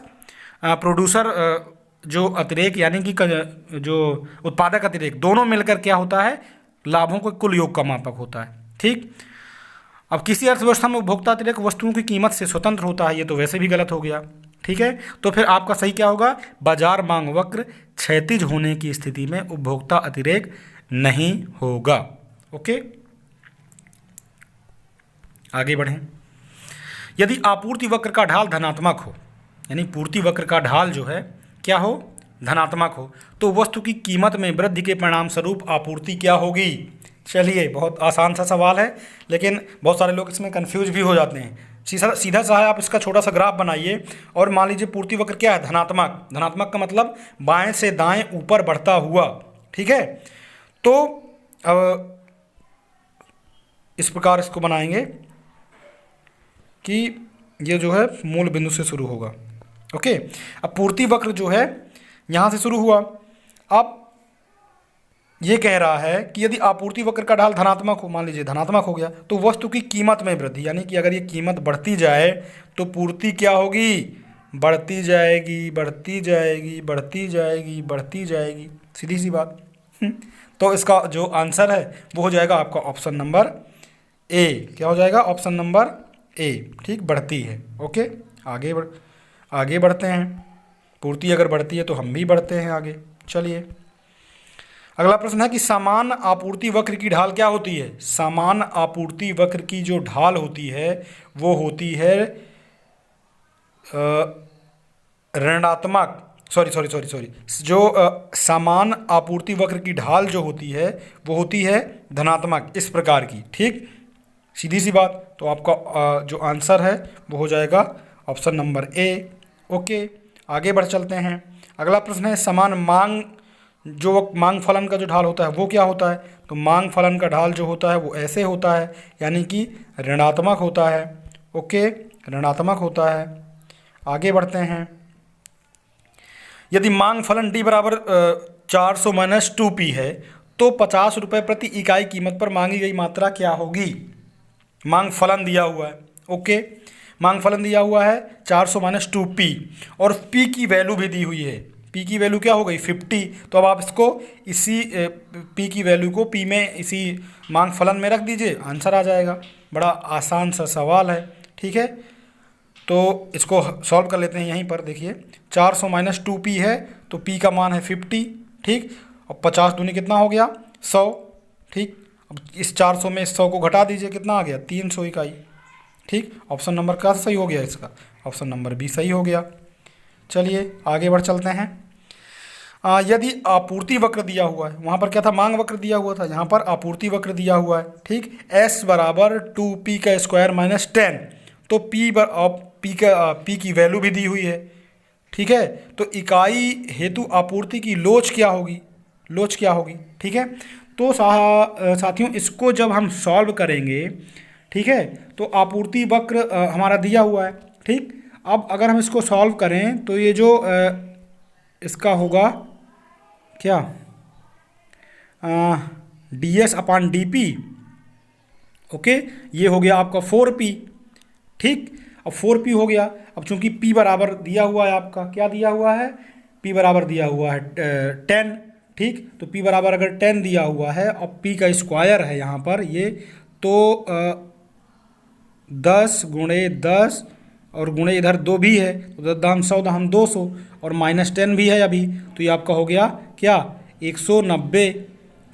प्रोड्यूसर जो अतिरेक यानी कि जो उत्पादक अतिरेक, दोनों मिलकर क्या होता है, लाभों के कुल योग का मापक होता है। ठीक, अब किसी अर्थव्यवस्था में उपभोक्ता अतिरेक वस्तुओं की कीमत से स्वतंत्र होता है, ये तो वैसे भी गलत हो गया। ठीक है, तो फिर आपका सही क्या होगा, बाजार मांग वक्र क्षैतिज होने की स्थिति में उपभोक्ता अतिरेक नहीं होगा। ओके, आगे बढ़ें। यदि आपूर्ति वक्र का ढाल धनात्मक हो, यानी पूर्ति वक्र का ढाल जो है क्या हो, धनात्मक हो, तो वस्तु की कीमत में वृद्धि के परिणाम स्वरूप आपूर्ति क्या होगी? चलिए, बहुत आसान सा सवाल है, लेकिन बहुत सारे लोग इसमें कंफ्यूज भी हो जाते हैं। सीधा सा है, आप इसका छोटा सा ग्राफ बनाइए और मान लीजिए पूर्ति वक्र क्या है, धनात्मक। धनात्मक का मतलब बाएं से दाएं ऊपर बढ़ता हुआ। ठीक है, तो अब इस प्रकार इसको बनाएंगे कि ये जो है मूल बिंदु से शुरू होगा। ओके, अब पूर्ति वक्र जो है यहाँ से शुरू हुआ। अब ये कह रहा है कि यदि आपूर्ति वक्र का ढाल धनात्मक हो, मान लीजिए धनात्मक हो गया, तो वस्तु की कीमत में वृद्धि, यानी कि अगर ये कीमत बढ़ती जाए तो पूर्ति क्या होगी, बढ़ती जाएगी, बढ़ती जाएगी, बढ़ती जाएगी, बढ़ती जाएगी, सीधी सी बात। तो इसका जो आंसर है वो हो जाएगा आपका ऑप्शन नंबर ए। क्या हो जाएगा, ऑप्शन नंबर ए। ठीक, बढ़ती है। ओके, आगे बढ़ते हैं। पूर्ति अगर बढ़ती है तो हम भी बढ़ते हैं आगे। चलिए, अगला प्रश्न है कि समान आपूर्ति वक्र की ढाल क्या होती है? समान आपूर्ति वक्र की जो ढाल होती है वो होती है ऋणात्मक, सॉरी, जो समान आपूर्ति वक्र की ढाल जो होती है वो होती है धनात्मक, इस प्रकार की। ठीक, सीधी सी बात। तो आपका जो आंसर है वो हो जाएगा ऑप्शन नंबर ए। ओके, आगे बढ़ चलते हैं। अगला प्रश्न है, समान मांग, जो मांग फलन का जो ढाल होता है वो क्या होता है? तो मांग फलन का ढाल जो होता है वो ऐसे होता है, यानी कि ऋणात्मक होता है। ओके, ऋणात्मक होता है। आगे बढ़ते हैं। यदि मांग फलन डी बराबर 400 - 2p है तो 50 रुपये प्रति इकाई कीमत पर मांगी गई मात्रा क्या होगी। मांग फलन दिया हुआ है। ओके, मांग फलन दिया हुआ है 400 माइनस 2p, और p की वैल्यू भी दी हुई है। p की वैल्यू क्या हो गई 50। तो अब आप इसको इसी p की वैल्यू को p में इसी मांग फलन में रख दीजिए, आंसर आ जाएगा। बड़ा आसान सा सवाल है, ठीक है। तो इसको सॉल्व कर लेते हैं। यहीं पर देखिए 400 माइनस 2p है, तो p का मान है 50, ठीक। और 50 दूनी कितना हो गया 100, ठीक। अब इस 400 में इस 100 को घटा दीजिए, कितना आ गया 300 इकाई, ठीक। ऑप्शन नंबर का सही हो गया, इसका ऑप्शन नंबर बी सही हो गया। चलिए आगे बढ़ चलते हैं। यदि आपूर्ति वक्र दिया हुआ है, वहाँ पर क्या था मांग वक्र दिया हुआ था, यहाँ पर आपूर्ति वक्र दिया हुआ है, ठीक। s बराबर 2p का स्क्वायर माइनस 10, तो p की वैल्यू भी दी हुई है, ठीक है। तो इकाई हेतु आपूर्ति की लोच क्या होगी, लोच क्या होगी, ठीक है। तो साथियों इसको जब हम सॉल्व करेंगे, ठीक है, तो आपूर्ति वक्र हमारा दिया हुआ है, ठीक। अब अगर हम इसको सॉल्व करें तो ये जो इसका होगा क्या ds अपान डी, ओके, ये हो गया आपका 4p, ठीक। अब 4p हो गया। अब चूंकि p बराबर दिया हुआ है, आपका क्या दिया हुआ है, p बराबर दिया हुआ है 10, ठीक। तो p बराबर अगर 10 दिया हुआ है और p का स्क्वायर है यहाँ पर ये, तो 10 गुणे 10 और गुणे इधर 2 भी है, तो दाम 100 दाम 200 और माइनस 10 भी है अभी, तो ये आपका हो गया क्या 190,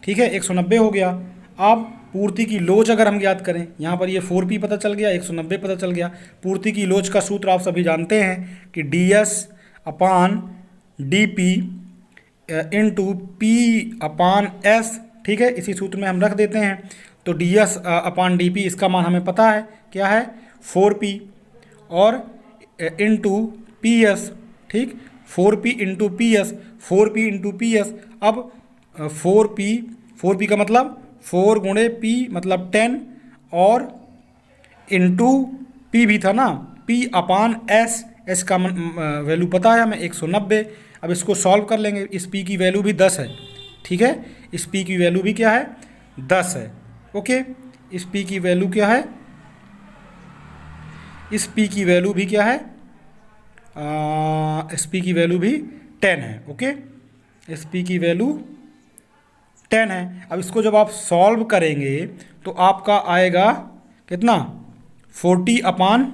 ठीक है, 190 हो गया। अब पूर्ति की लोच अगर हम ज्ञात करें, यहाँ पर ये 4p पता चल गया, 190 पता चल गया। पूर्ति की लोच का सूत्र आप सभी जानते हैं कि ds अपान dp इंटू p अपान s, ठीक है, इसी सूत्र में हम रख देते हैं। तो ds अपान dp इसका मान हमें पता है क्या है 4p, और इंटू पी एस, ठीक, 4p into P S, 4p into P S. अब 4p का मतलब 4 गुणे p मतलब 10, और इंटू p भी था ना, p अपान s का वैल्यू पता है हमें 190। अब इसको सॉल्व कर लेंगे। इस p की वैल्यू भी 10 है, ठीक है, इस p की वैल्यू भी क्या है 10 है, ओके। इस p की वैल्यू क्या है, इस p की वैल्यू भी क्या है, इस p की वैल्यू भी 10 है, ओके। इस p की वैल्यू 10 है। अब इसको जब आप सॉल्व करेंगे तो आपका आएगा कितना 40 अपान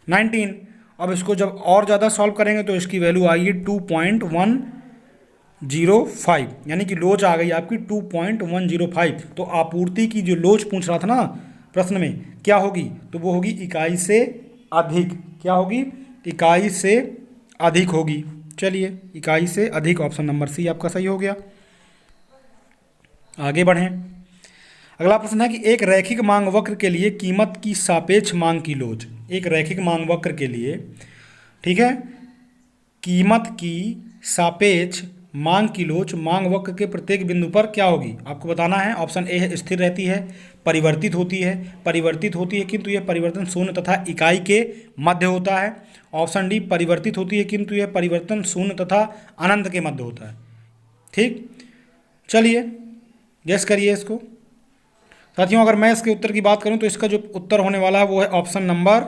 19। अब इसको जब और ज़्यादा सॉल्व करेंगे तो इसकी वैल्यू आएगी 2.105, यानी कि लोच आ गई आपकी 2.105। तो आपूर्ति की जो लोच पूछ रहा था ना प्रश्न में, क्या होगी, तो वो होगी इकाई से अधिक। क्या होगी, इकाई से अधिक होगी। चलिए इकाई से अधिक, ऑप्शन नंबर सी आपका सही हो गया। आगे बढ़ें। अगला प्रश्न है कि एक रैखिक मांग वक्र के लिए कीमत की सापेक्ष मांग की लोच। एक रैखिक मांग वक्र के लिए, ठीक है, कीमत की सापेक्ष मांग की लोच मांग वक्र के प्रत्येक बिंदु पर क्या होगी, आपको बताना है। ऑप्शन ए है स्थिर रहती है, परिवर्तित होती है किंतु यह परिवर्तन शून्य तथा इकाई के मध्य होता है। ऑप्शन डी परिवर्तित होती है किंतु यह परिवर्तन शून्य तथा अनंत के मध्य होता है, ठीक। चलिए गैस करिए इसको साथियों। अगर मैं इसके उत्तर की बात करूं तो इसका जो उत्तर होने वाला है वो है ऑप्शन नंबर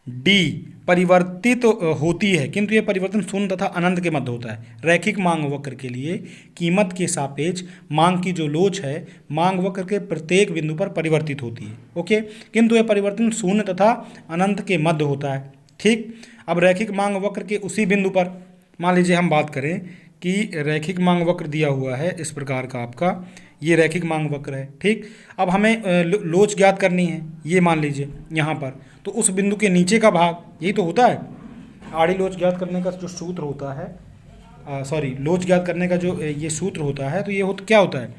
डी, परिवर्तित होती है किंतु यह परिवर्तन शून्य तथा अनंत के मध्य होता है। रैखिक मांग वक्र के लिए कीमत के सापेक्ष मांग की जो लोच है मांग वक्र के प्रत्येक बिंदु पर परिवर्तित होती है, ओके, किंतु यह परिवर्तन शून्य तथा अनंत के मध्य होता है, ठीक। अब रैखिक मांग वक्र के उसी बिंदु पर मान लीजिए हम बात करें कि रैखिक मांग वक्र दिया हुआ है इस प्रकार का, आपका ये रैखिक मांग वक्र है, ठीक। अब हमें लोच ज्ञात करनी है, ये मान लीजिए यहाँ पर, तो उस बिंदु के नीचे का भाग, यही तो होता है आड़ी लोच ज्ञात करने का जो सूत्र होता है, लोच ज्ञात करने का जो ये सूत्र होता है, तो ये क्या होता है,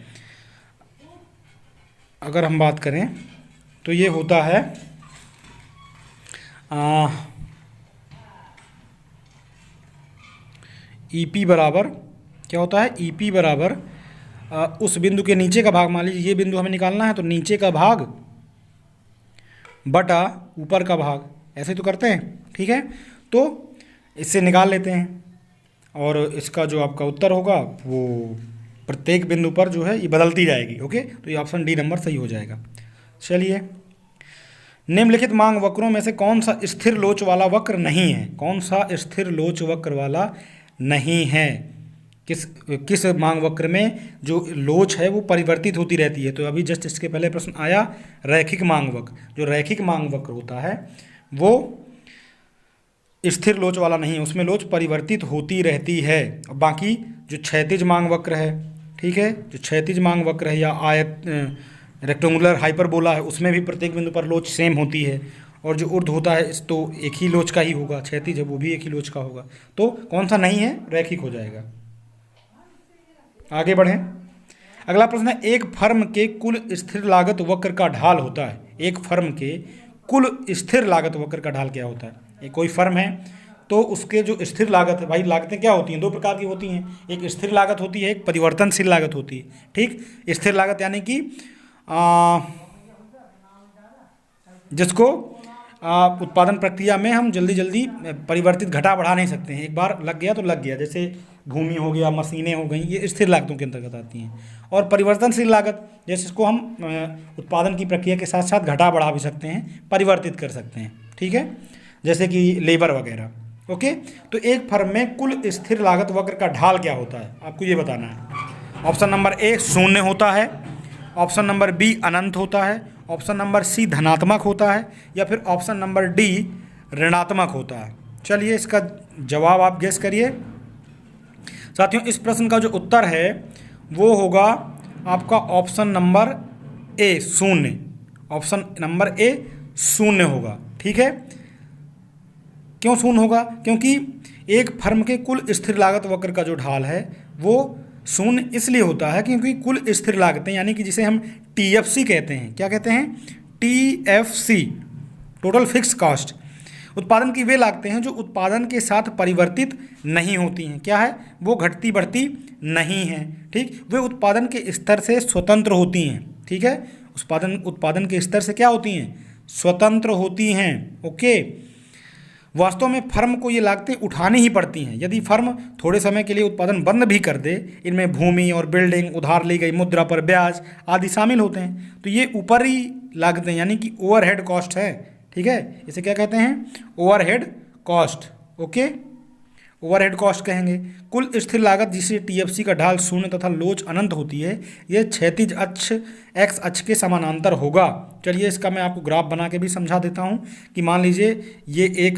अगर हम बात करें तो ये होता है ईपी बराबर क्या होता है, ईपी बराबर उस बिंदु के नीचे का भाग, मान लीजिए ये बिंदु हमें निकालना है तो नीचे का भाग बटा ऊपर का भाग, ऐसे तो करते हैं, ठीक है। तो इससे निकाल लेते हैं। और इसका जो आपका उत्तर होगा वो प्रत्येक बिंदु पर जो है ये बदलती जाएगी। ओके, तो ये ऑप्शन डी नंबर सही हो जाएगा। चलिए, निम्नलिखित मांग वक्रों में से कौन सा स्थिर लोच वाला वक्र नहीं है? कौन सा स्थिर लोच वक्र वाला नहीं है? किस किस मांग वक्र में जो लोच है वो परिवर्तित होती रहती है? तो अभी जस्ट इसके पहले प्रश्न आया रैखिक मांग वक्र। जो रैखिक मांग वक्र होता है वो स्थिर लोच वाला नहीं है, उसमें लोच परिवर्तित होती रहती है। और बाकी जो क्षैतिज मांग वक्र है, ठीक है, जो क्षैतिज मांग वक्र है या आयत रेक्टेंगुलर हाइपरबोला है, उसमें भी प्रत्येक बिंदु पर लोच सेम होती है। और जो ऊर्ध्व होता है इस तो एक ही लोच का ही होगा, क्षैतिज है वो भी एक ही लोच का होगा। तो कौन सा नहीं है? रैखिक हो जाएगा। आगे बढ़ें। अगला प्रश्न है, एक फर्म के कुल स्थिर लागत वक्र का ढाल होता है। एक फर्म के कुल स्थिर लागत वक्र का ढाल क्या होता है? एक कोई फर्म है तो उसके जो स्थिर लागत है, भाई लागतें क्या होती हैं? दो प्रकार की होती हैं, एक स्थिर लागत होती है, एक परिवर्तनशील लागत होती है। ठीक, स्थिर लागत यानी कि जिसको उत्पादन प्रक्रिया में हम जल्दी जल्दी परिवर्तित घटा बढ़ा नहीं सकते हैं, एक बार लग गया तो लग गया, जैसे भूमि हो गया, मशीनें हो गई, ये स्थिर लागतों के अंतर्गत आती हैं। और परिवर्तनशील लागत जैसे इसको हम उत्पादन की प्रक्रिया के साथ साथ घटा बढ़ा भी सकते हैं, परिवर्तित कर सकते हैं। ठीक है, जैसे कि लेबर वगैरह। ओके, तो एक फर्म में कुल स्थिर लागत वक्र का ढाल क्या होता है? आपको ये बताना है। ऑप्शन नंबर ए 0 होता है, ऑप्शन नंबर बी अनंत होता है, ऑप्शन नंबर सी धनात्मक होता है, या फिर ऑप्शन नंबर डी ऋणात्मक होता है। चलिए इसका जवाब आप गेस करिए। साथियों, इस प्रश्न का जो उत्तर है वो होगा आपका option number A 0। Option number A 0 होगा। ठीक है, क्यों 0 होगा? क्योंकि एक फर्म के कुल स्थिर लागत वक्र का जो ढाल है वो 0 इसलिए होता है क्योंकि कुल स्थिर लागतें यानी कि जिसे हम टीएफसी कहते हैं, क्या कहते हैं? टीएफसी, टोटल फिक्स कॉस्ट, उत्पादन की वे लागतें हैं जो उत्पादन के साथ परिवर्तित नहीं होती हैं। क्या है? वो घटती बढ़ती नहीं हैं। ठीक, वे उत्पादन के स्तर से स्वतंत्र होती हैं। ठीक है, उत्पादन के स्तर से क्या होती हैं? स्वतंत्र होती हैं। ओके, वास्तव में फर्म को ये लागतें उठानी ही पड़ती हैं। यदि फर्म थोड़े समय के लिए उत्पादन बंद भी कर दे, इनमें भूमि और बिल्डिंग, उधार ली गई मुद्रा पर ब्याज आदि शामिल होते हैं, तो ये ऊपरी लागतें यानी कि ओवरहेड कॉस्ट है। ठीक है, इसे क्या कहते हैं? Overhead cost. Okay, overhead cost कहेंगे। कुल स्थिर लागत जिसे टीएफसी का ढाल 0 तथा लोच अनंत होती है, यह क्षैतिज अक्ष एक्स अक्ष के समानांतर होगा। चलिए इसका मैं आपको ग्राफ बना के भी समझा देता हूँ कि मान लीजिए ये एक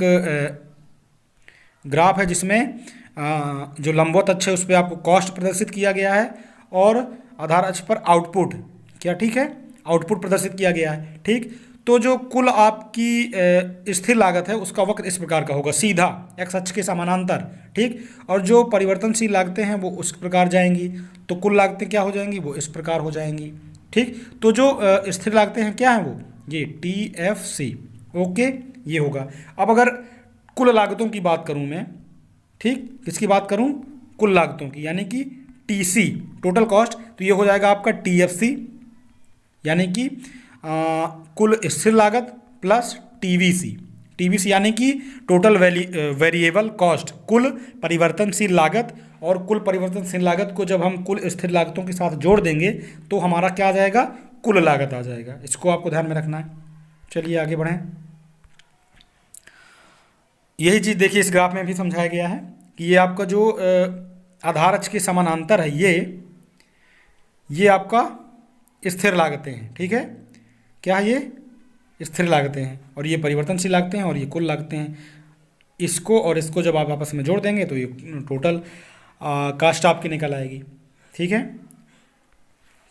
ग्राफ है जिसमें जो लंबवत अक्ष है उस पर आपको कॉस्ट प्रदर्शित किया गया है और आधार अक्ष पर आउटपुट, क्या ठीक है, आउटपुट प्रदर्शित किया गया है। ठीक, तो जो कुल आपकी स्थिर लागत है उसका वक्र इस प्रकार का होगा, सीधा एक्स अक्ष के समानांतर। ठीक, और जो परिवर्तनशील लागतें हैं वो उस प्रकार जाएंगी, तो कुल लागतें क्या हो जाएंगी? वो इस प्रकार हो जाएंगी। ठीक, तो जो स्थिर लागतें हैं क्या हैं? वो ये टीएफसी। ओके, ये होगा। अब अगर कुल लागतों की बात करूं मैं, ठीक, किसकी बात करूं? कुल लागतों की, यानी कि टीसी, टोटल कॉस्ट, तो ये हो जाएगा आपका टीएफसी यानी कि कुल स्थिर लागत प्लस टीवीसी। टीवीसी यानी कि टोटल वेरिएबल कॉस्ट, कुल परिवर्तनशील लागत, और कुल परिवर्तनशील लागत को जब हम कुल स्थिर लागतों के साथ जोड़ देंगे तो हमारा क्या आ जाएगा? कुल लागत आ जाएगा। इसको आपको ध्यान में रखना है। चलिए आगे बढ़ें। यही चीज़ देखिए इस ग्राफ में भी समझाया गया है कि ये आपका जो आधार अक्ष के समानांतर है ये आपका स्थिर लागतें हैं। ठीक है, क्या है? ये स्थिर लागतें हैं और ये परिवर्तनशील लागतें हैं और ये कुल लागतें हैं। इसको और इसको जब आप आपस में जोड़ देंगे तो ये टोटल कास्ट आपकी निकल आएगी। ठीक है,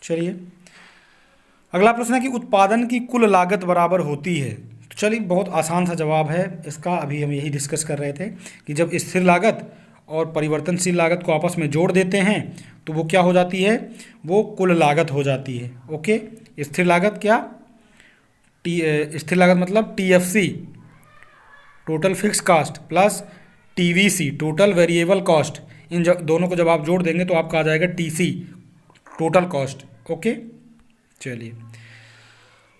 चलिए अगला प्रश्न है कि उत्पादन की कुल लागत बराबर होती है। तो चलिए बहुत आसान सा जवाब है इसका, अभी हम यही डिस्कस कर रहे थे कि जब स्थिर लागत और परिवर्तनशील लागत को आपस में जोड़ देते हैं तो वो क्या हो जाती है? वो कुल लागत हो जाती है। ओके, स्थिर लागत क्या? स्थिर लागत मतलब TFC, total fix cost, plus TVC, total variable cost. इन दोनों को जब आप जोड़ देंगे तो आपका आ जाएगा टीसी, टोटल कॉस्ट। ओके, चलिए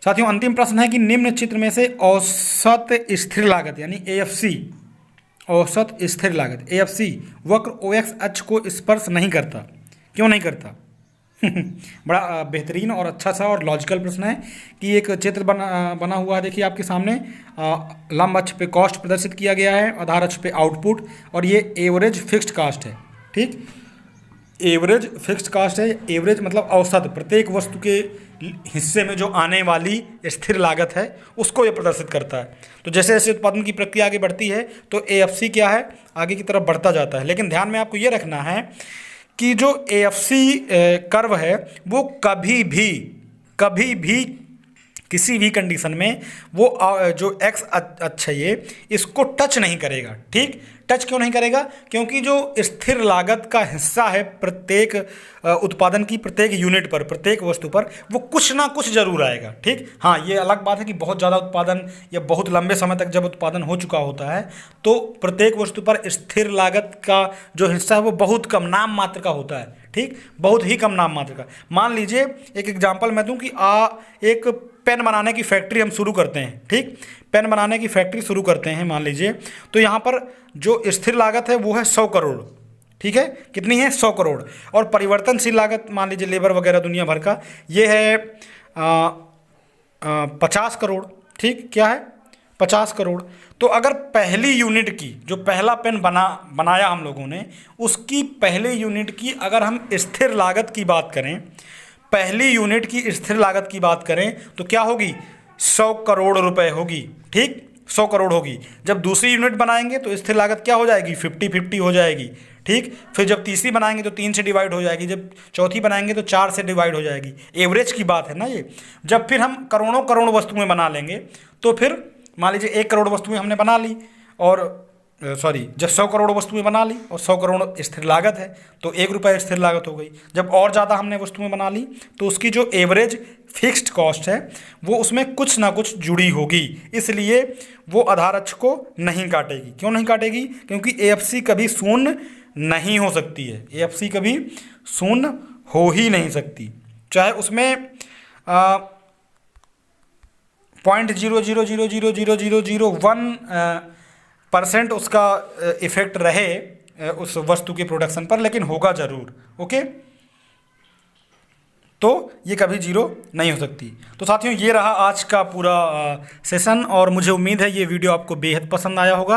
साथियों अंतिम प्रश्न है कि निम्न चित्र में से औसत स्थिर लागत यानी एएफसी, औसत स्थिर लागत AFC वक्र OX अक्ष को स्पर्श नहीं करता। क्यों नहीं करता? बड़ा बेहतरीन और अच्छा सा और लॉजिकल प्रश्न है कि एक चित्र बना हुआ है, देखिए आपके सामने। लंब अक्ष पे कॉस्ट प्रदर्शित किया गया है, आधार अक्ष पे आउटपुट, और ये एवरेज फिक्स्ड कास्ट है। ठीक, एवरेज फिक्स्ड कास्ट है। एवरेज मतलब औसत, प्रत्येक वस्तु के हिस्से में जो आने वाली स्थिर लागत है उसको ये प्रदर्शित करता है। तो जैसे जैसे उत्पादन की प्रक्रिया आगे बढ़ती है तो AFC क्या है, आगे की तरफ बढ़ता जाता है। लेकिन ध्यान में आपको ये रखना है कि जो AFC कर्व है वो कभी भी किसी भी कंडीशन में वो जो एक्स अक्ष है ये इसको टच नहीं करेगा। ठीक, टच क्यों नहीं करेगा? क्योंकि जो स्थिर लागत का हिस्सा है प्रत्येक उत्पादन की प्रत्येक यूनिट पर, प्रत्येक वस्तु पर, वो कुछ ना कुछ जरूर आएगा। ठीक, हाँ, ये अलग बात है कि बहुत ज़्यादा उत्पादन या बहुत लंबे समय तक जब उत्पादन हो चुका होता है तो प्रत्येक वस्तु पर स्थिर लागत का जो हिस्सा है वो बहुत कम, नाम मात्र का होता है। ठीक, बहुत ही कम नाम मात्र का। मान लीजिए एक एग्जांपल मैं दूं कि एक पेन बनाने की फैक्ट्री हम शुरू करते हैं। ठीक, पेन बनाने की फैक्ट्री शुरू करते हैं मान लीजिए, तो यहाँ पर जो स्थिर लागत है वो है 100 करोड़। ठीक है, कितनी है? 100 करोड़। और परिवर्तनशील लागत मान लीजिए लेबर वगैरह दुनिया भर का ये है 50 करोड़। ठीक, क्या है? 50 करोड़। तो अगर पहली यूनिट की, जो पहला पेन बनाया हम लोगों ने, उसकी पहले यूनिट की अगर हम स्थिर लागत की बात करें, पहली यूनिट की स्थिर लागत की बात करें तो क्या होगी? 100 करोड़ रुपए होगी। ठीक, 100 करोड़ होगी। जब दूसरी यूनिट बनाएंगे तो स्थिर लागत क्या हो जाएगी? 50-50 हो जाएगी। ठीक, फिर जब तीसरी बनाएंगे तो 3 से डिवाइड हो जाएगी, जब चौथी बनाएंगे तो 4 से डिवाइड हो जाएगी। एवरेज की बात है ना ये। जब फिर हम करोड़ों करोड़ वस्तुएं बना लेंगे तो फिर मान लीजिए 1 करोड़ वस्तुएं हमने बना ली, और जब 100 करोड़ वस्तुएं बना ली और 100 करोड़ स्थिर लागत है तो 1 रुपये स्थिर लागत हो गई। जब और ज़्यादा हमने वस्तुएं बना ली तो उसकी जो एवरेज फिक्स्ड कॉस्ट है वो उसमें कुछ ना कुछ जुड़ी होगी, इसलिए वो आधार अक्ष को नहीं काटेगी। क्यों नहीं काटेगी? क्योंकि AFC कभी शून्य नहीं हो सकती है। AFC कभी शून्य हो ही नहीं सकती, चाहे उसमें 0.00000001% उसका इफेक्ट रहे उस वस्तु के प्रोडक्शन पर, लेकिन होगा जरूर। ओके, तो ये कभी जीरो नहीं हो सकती। तो साथियों, ये रहा आज का पूरा सेशन, और मुझे उम्मीद है ये वीडियो आपको बेहद पसंद आया होगा।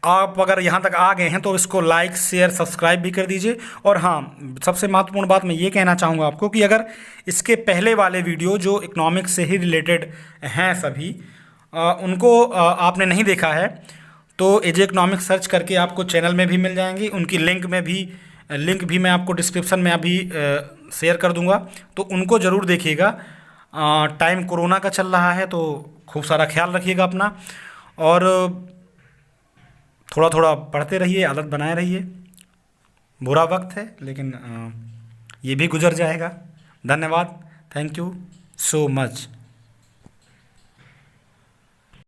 आप अगर यहाँ तक आ गए हैं तो इसको लाइक, शेयर, सब्सक्राइब भी कर दीजिए। और हाँ, सबसे महत्वपूर्ण बात मैं ये कहना चाहूँगा आपको कि अगर इसके पहले वाले वीडियो जो इकोनॉमिक्स से ही रिलेटेड हैं सभी, उनको आपने नहीं देखा है तो AJ इकोनॉमिक्स सर्च करके आपको चैनल में भी मिल जाएंगी। उनकी लिंक भी मैं आपको डिस्क्रिप्शन में अभी शेयर कर दूंगा, तो उनको ज़रूर देखिएगा। टाइम कोरोना का चल रहा है तो खूब सारा ख्याल रखिएगा अपना, और थोड़ा थोड़ा पढ़ते रहिए, आदत बनाए रहिए। बुरा वक्त है लेकिन ये भी गुजर जाएगा। धन्यवाद, थैंक यू सो मच।